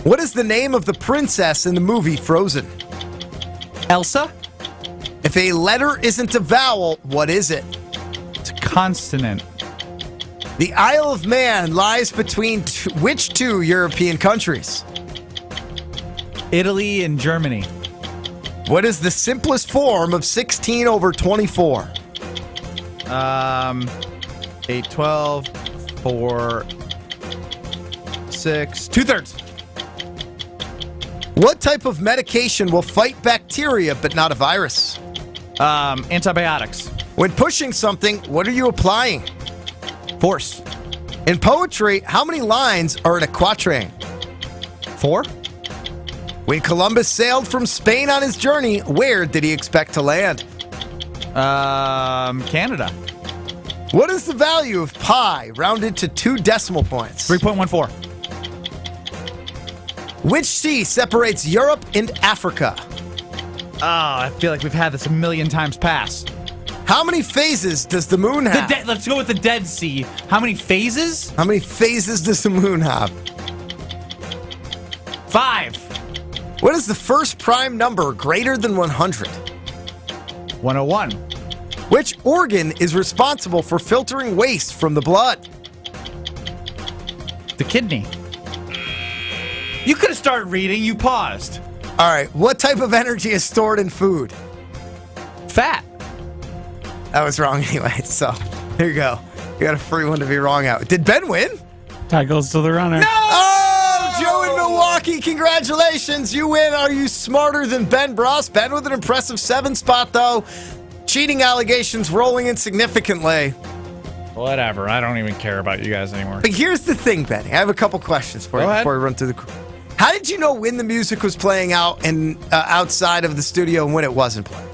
What is the name of the princess in the movie Frozen? Elsa? If a letter isn't a vowel, what is it? It's a consonant. The Isle of Man lies between which 2 European countries? Italy and Germany. What is the simplest form of 16 over 24? 8, 12, 4, 6, 2/3. What type of medication will fight bacteria but not a virus? Antibiotics. When pushing something, what are you applying? Force. In poetry, how many lines are in a quatrain? 4. When Columbus sailed from Spain on his journey, where did he expect to land? Canada. What is the value of pi rounded to 2 decimal points? 3.14. Which sea separates Europe and Africa? I feel like we've had this a million times past. How many phases does the moon have? Let's go with the Dead Sea. How many phases? How many phases does the moon have? 5. What is the first prime number greater than 100? 101. Which organ is responsible for filtering waste from the blood? The kidney. You could have started reading. You paused. All right. What type of energy is stored in food? Fat. That was wrong anyway. So here you go. You got a free one to be wrong out. Did Ben win? Tie goes to the runner. No! Oh, Joe in Milwaukee, congratulations. You win. Are you smarter than Ben Brust? Ben with an impressive 7 spot, though. Cheating allegations rolling in significantly. Whatever. I don't even care about you guys anymore. But here's the thing, Benny. I have a couple questions for you before we run through the... How did you know when the music was playing out and outside of the studio and when it wasn't playing?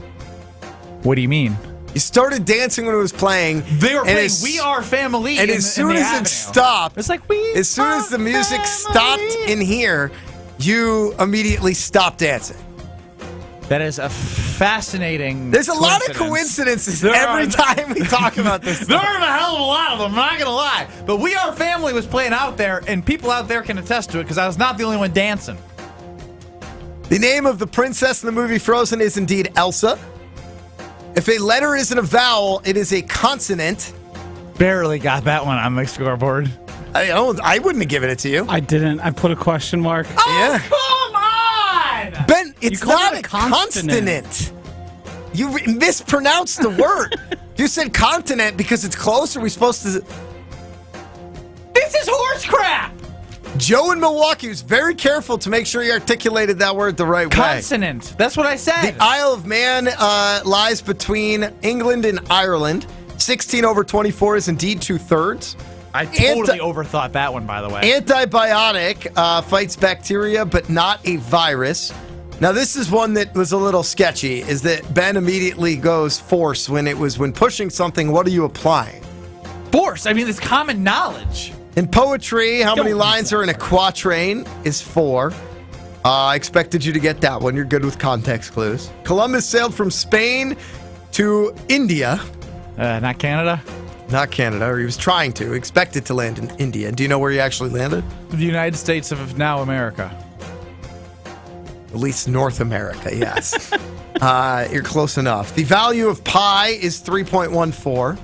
What do you mean? You started dancing when it was playing. They were and playing "We Are Family," and as soon as it stopped, it's like as soon as the music stopped in here, you immediately stopped dancing. That is a fascinating. There's a lot of coincidences every time we talk about this. There are a hell of a lot of them. I'm not gonna lie, but "We Are Family" was playing out there, and people out there can attest to it because I was not the only one dancing. The name of the princess in the movie Frozen is indeed Elsa. If a letter isn't a vowel, it is a consonant. Barely got that one on the scoreboard. I wouldn't have given it to you. I didn't. I put a question mark. Yeah. Come on! Ben, it's called not it a a consonant. consonant. You mispronounced the word. You said continent because it's close. Are we supposed to... This is horse crap! Joe in Milwaukee was very careful to make sure he articulated that word the right way. Consonant. That's what I said. The Isle of Man lies between England and Ireland. 16 over 24 is indeed 2/3. I totally overthought that one, by the way. Antibiotic fights bacteria, but not a virus. Now, this is one that was a little sketchy, is that Ben immediately goes force when pushing something. What are you applying? Force. I mean, it's common knowledge. In poetry, how many lines are in a quatrain is 4. I expected you to get that one. You're good with context clues. Columbus sailed from Spain to India. Not Canada? Not Canada, or he was trying to. Expected to land in India. Do you know where he actually landed? The United States of now America. At least North America, yes. You're close enough. The value of pi is 3.14.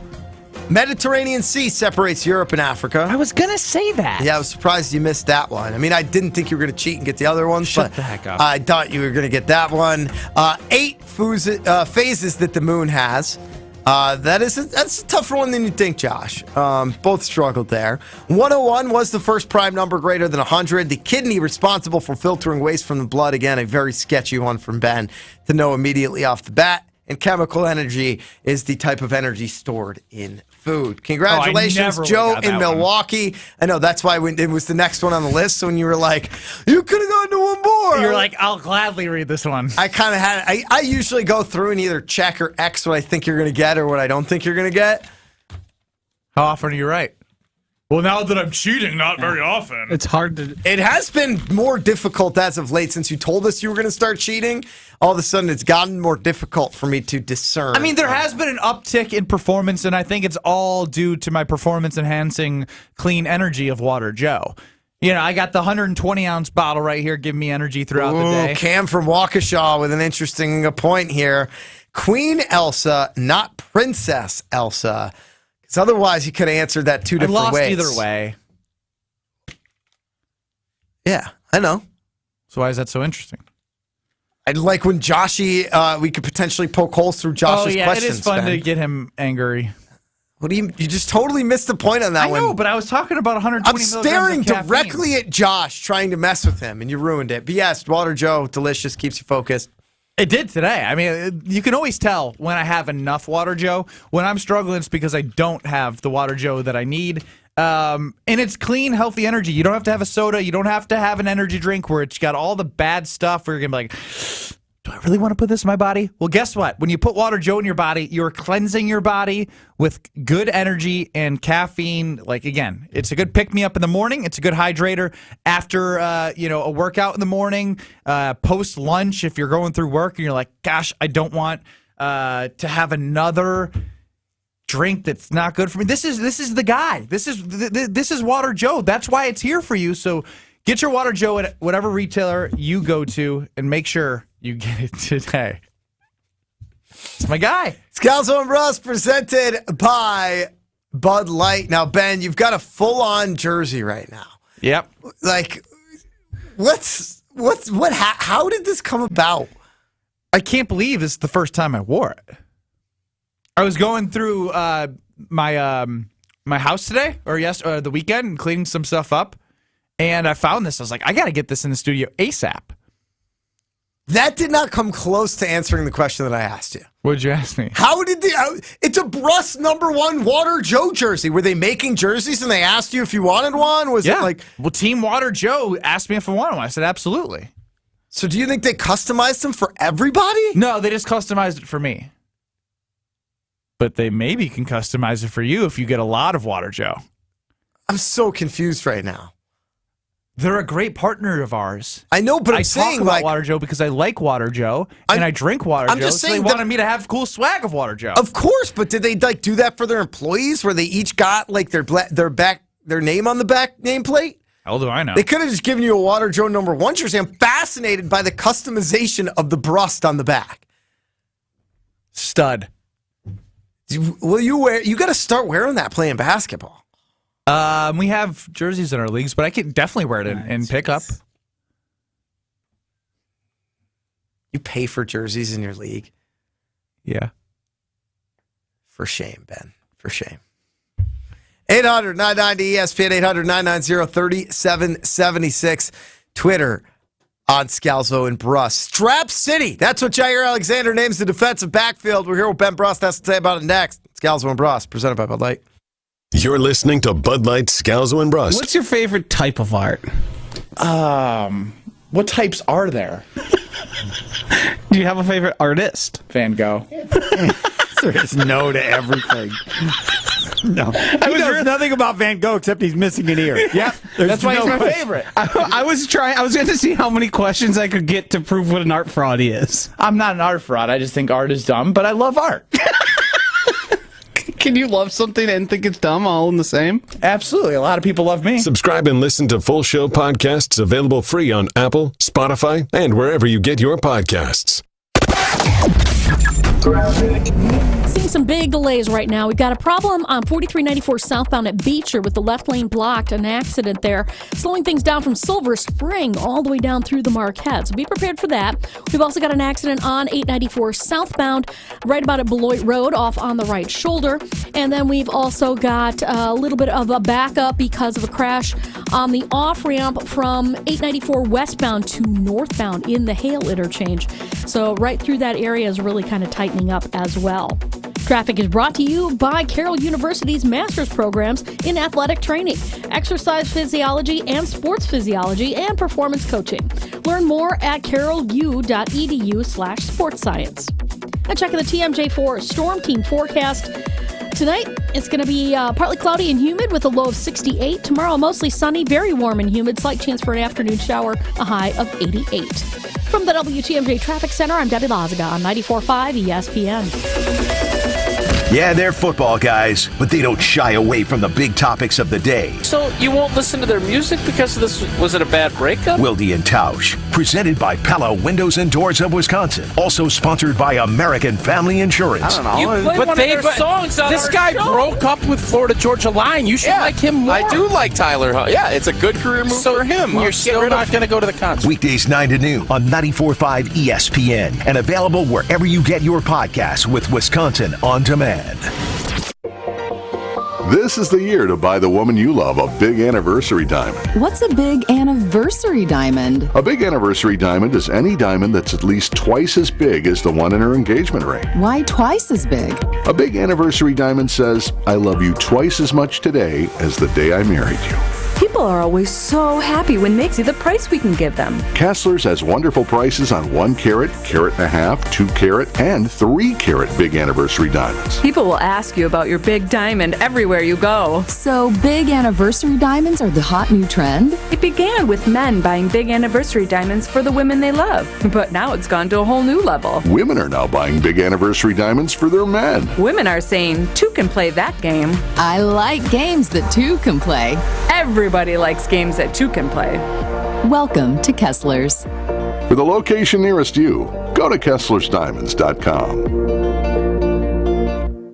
Mediterranean Sea separates Europe and Africa. I was going to say that. Yeah, I was surprised you missed that one. I mean, I didn't think you were going to cheat and get the other ones. Shut but the heck up. I thought you were going to get that one. 8 phases that the moon has. That's a tougher one than you think, Josh. Both struggled there. 101 was the first prime number greater than 100. The kidney responsible for filtering waste from the blood. Again, a very sketchy one from Ben to know immediately off the bat. And chemical energy is the type of energy stored in food. Congratulations, Joe in Milwaukee. I know, that's why it was the next one on the list. So when you were like, you could have gone to one more. You're like, I'll gladly read this one. I kind of had, I usually go through and either check or X what I think you're going to get or what I don't think you're going to get. How often are you right? Well, now that I'm cheating, not very often. It's hard to... It has been more difficult as of late since you told us you were going to start cheating. All of a sudden, it's gotten more difficult for me to discern. I mean, there has been an uptick in performance, and I think it's all due to my performance-enhancing clean energy of Water Joe. You know, I got the 120-ounce bottle right here giving me energy throughout the day. Cam from Waukesha with an interesting point here. Queen Elsa, not Princess Elsa. Because otherwise, you could have answered that two different ways. Either way. Yeah, I know. So why is that so interesting? I'd like when Joshy, we could potentially poke holes through Josh's questions. It is fun Ben. to get him angry. What do you just totally missed the point on that one. I know, but I was talking about 120 I'm staring milligrams of directly at Josh, trying to mess with him, and you ruined it. But yes, Water Joe, delicious, keeps you focused. It did today. I mean, you can always tell when I have enough Water Joe. When I'm struggling, it's because I don't have the Water Joe that I need. And it's clean, healthy energy. You don't have to have a soda. You don't have to have an energy drink where it's got all the bad stuff where you're going to be like, do I really want to put this in my body? Well, guess what? When you put Water Joe in your body, you're cleansing your body with good energy and caffeine. Like, again, it's a good pick-me-up in the morning. It's a good hydrator after, a workout in the morning, post-lunch if you're going through work and you're like, gosh, I don't want to have another drink that's not good for me. This is the guy. This is Water Joe. That's why it's here for you. So get your Water Joe at whatever retailer you go to and make sure you get it today. It's my guy. Scalzo and Brust presented by Bud Light. Now, Ben, you've got a full-on jersey right now. Yep. Like, how did this come about? I can't believe this is the first time I wore it. I was going through my house today or the weekend and cleaning some stuff up, and I found this. I was like, I got to get this in the studio ASAP. That did not come close to answering the question that I asked you. What did you ask me? How did it's a Brust #1 Water Joe jersey. Were they making jerseys and they asked you if you wanted one? Was it like... Well, Team Water Joe asked me if I wanted one. I said, absolutely. So do you think they customized them for everybody? No, they just customized it for me. But they maybe can customize it for you if you get a lot of Water Joe. I'm so confused right now. They're a great partner of ours. I know, but I'm I saying talk about like Water Joe because I like Water Joe and I drink Water I'm Joe. just So saying they that- wanted me to have cool swag of Water Joe. Of course, but did they like do that for their employees where they each got like their name on the back nameplate? How do I know? They could have just given you a Water Joe #1 jersey. I'm fascinated by the customization of the Brust on the back. Stud. Will you wear? You got to start wearing that playing basketball. We have jerseys in our leagues, but I can definitely wear it in pickup. You pay for jerseys in your league. Yeah. For shame, Ben. For shame. 800-990-ESPN, 800-990-3776. Twitter on Scalzo and Brust. Strap City. That's what Jair Alexander names the defensive backfield. We're here with Ben Brust. Has to say about it next. Scalzo and Brust, presented by Bud Light. You're listening to Bud Light, Scalzo, and Brust. What's your favorite type of art? What types are there? Do you have a favorite artist? Van Gogh. There is no to everything. No. He knows nothing about Van Gogh except he's missing an ear. Yeah, that's why he's my favorite. I was going to see how many questions I could get to prove what an art fraud is. I'm not an art fraud. I just think art is dumb, but I love art. Can you love something and think it's dumb all in the same? Absolutely. A lot of people love me. Subscribe and listen to full show podcasts available free on Apple, Spotify, and wherever you get your podcasts. Seeing some big delays right now. We've got a problem on 4394 southbound at Beecher with the left lane blocked. An accident there, slowing things down from Silver Spring all the way down through the Marquette. So be prepared for that. We've also got an accident on 894 southbound, right about at Beloit Road, off on the right shoulder. And then we've also got a little bit of a backup because of a crash on the off ramp from 894 westbound to northbound in the Hale interchange. So right through that area is really kind of tightening up as well. Traffic is brought to you by Carroll University's master's programs in athletic training, exercise physiology and sports physiology, and performance coaching. Learn more at carrollu.edu/sportscience. And checking the TMJ4 Storm Team forecast. Tonight, it's going to be partly cloudy and humid with a low of 68. Tomorrow, mostly sunny, very warm and humid. Slight chance for an afternoon shower, a high of 88. From the WTMJ Traffic Center, I'm Debbie Lazaga on 94.5 ESPN. Yeah, they're football guys, but they don't shy away from the big topics of the day. So you won't listen to their music because of this? Was it a bad breakup? Wilde and Tausch, presented by Pella Windows and Doors of Wisconsin. Also sponsored by American Family Insurance. I don't know. You play one of their songs on This our guy show. broke up with Florida Georgia Line. You should like him more. I do like Tyler. Yeah, it's a good career move for him. You're still not going to go to the concert. Weekdays 9 to noon on 94.5 ESPN and available wherever you get your podcasts with Wisconsin On Demand. This is the year to buy the woman you love a big anniversary diamond. What's a big anniversary diamond? A big anniversary diamond is any diamond that's at least twice as big as the one in her engagement ring. Why twice as big? A big anniversary diamond says, I love you twice as much today as the day I married you. People are always so happy when they see the price we can give them. Kessler's has wonderful prices on 1 carat, carat and a half, 2 carat, and 3 carat big anniversary diamonds. People will ask you about your big diamond everywhere you go. So big anniversary diamonds are the hot new trend? It began with men buying big anniversary diamonds for the women they love, but now it's gone to a whole new level. Women are now buying big anniversary diamonds for their men. Women are saying, two can play that game. I like games that two can play. Everybody likes games that two can play. Welcome to Kessler's. For the location nearest you, go to KesslersDiamonds.com.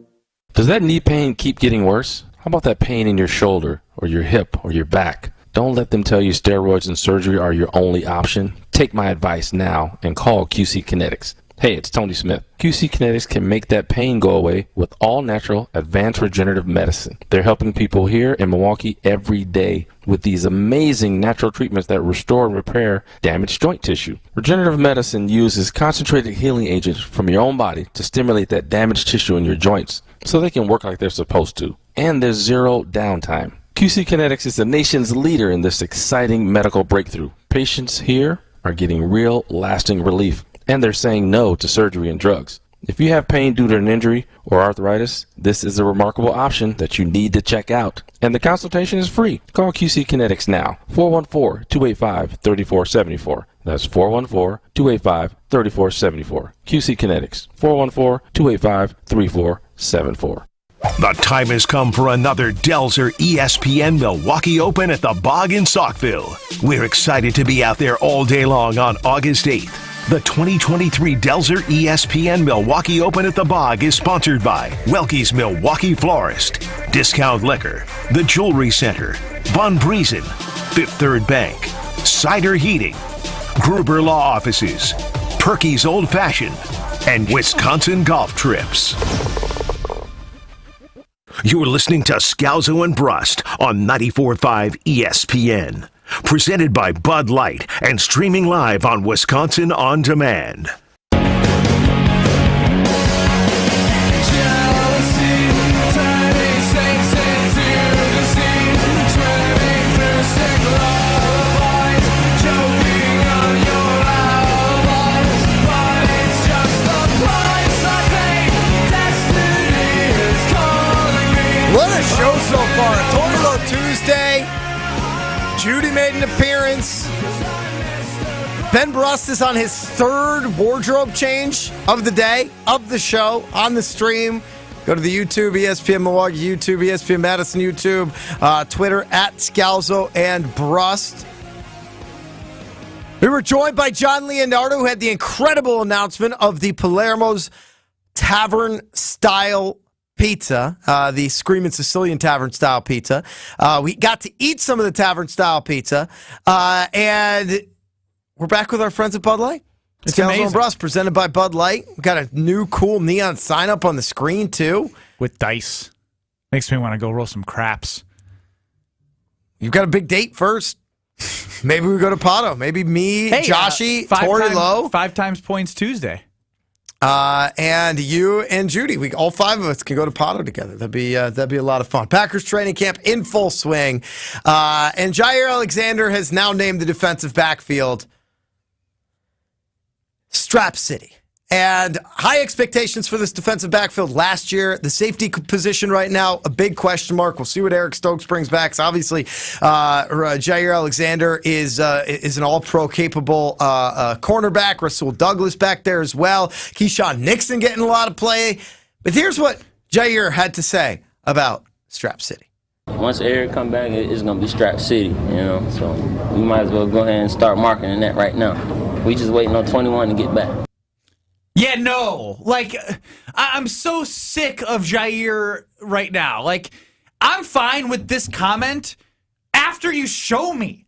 Does that knee pain keep getting worse? How about that pain in your shoulder or your hip or your back? Don't let them tell you steroids and surgery are your only option. Take my advice now and call QC Kinetics. Hey, it's Tony Smith. QC Kinetics can make that pain go away with all-natural, advanced regenerative medicine. They're helping people here in Milwaukee every day with these amazing natural treatments that restore and repair damaged joint tissue. Regenerative medicine uses concentrated healing agents from your own body to stimulate that damaged tissue in your joints so they can work like they're supposed to. And there's zero downtime. QC Kinetics is the nation's leader in this exciting medical breakthrough. Patients here are getting real, lasting relief. And they're saying no to surgery and drugs. If you have pain due to an injury or arthritis, this is a remarkable option that you need to check out. And the consultation is free. Call QC Kinetics now. 414-285-3474. That's 414-285-3474. QC Kinetics. 414-285-3474. The time has come for another Delzer ESPN Milwaukee Open at the Bog in Saukville. We're excited to be out there all day long on August 8th. The 2023 Delzer ESPN Milwaukee Open at the Bog is sponsored by Welke's Milwaukee Florist, Discount Liquor, The Jewelry Center, Von Briesen, Fifth Third Bank, Cider Heating, Gruber Law Offices, Perky's Old Fashioned, and Wisconsin Golf Trips. You're listening to Scalzo and Brust on 94.5 ESPN. Presented by Bud Light and streaming live on Wisconsin On Demand. What a show so far. Totally Tuesday. Judy made an appearance. Ben Brust is on his third wardrobe change of the day, of the show, on the stream. Go to the YouTube, ESPN Milwaukee YouTube, ESPN Madison YouTube, Twitter, at Scalzo and Brust. We were joined by John Leonardo, who had the incredible announcement of the Palermo's Tavern-style pizza, the Screamin' Sicilian Tavern-style pizza. We got to eat some of the Tavern-style pizza, and we're back with our friends at Bud Light. It's Scalzo amazing. and Brust, presented by Bud Light. We got a new cool neon sign up on the screen, too. With dice. Makes me want to go roll some craps. You've got a big date first. Maybe we go to Pato. Maybe me, Joshy, Tori Lowe. 5 times points Tuesday. And you and Judy, all 5 of us can go to Pato together. That'd be a lot of fun. Packers training camp in full swing, and Jair Alexander has now named the defensive backfield Strap City. And high expectations for this defensive backfield last year. The safety position right now, a big question mark. We'll see what Eric Stokes brings back. So obviously, Jair Alexander is an all-pro capable cornerback. Rasul Douglas back there as well. Keyshawn Nixon getting a lot of play. But here's what Jair had to say about Strap City. Once Eric come back, it's going to be Strap City, So we might as well go ahead and start marketing that right now. We just waiting on 21 to get back. Yeah, no. I'm so sick of Jair right now. I'm fine with this comment after you show me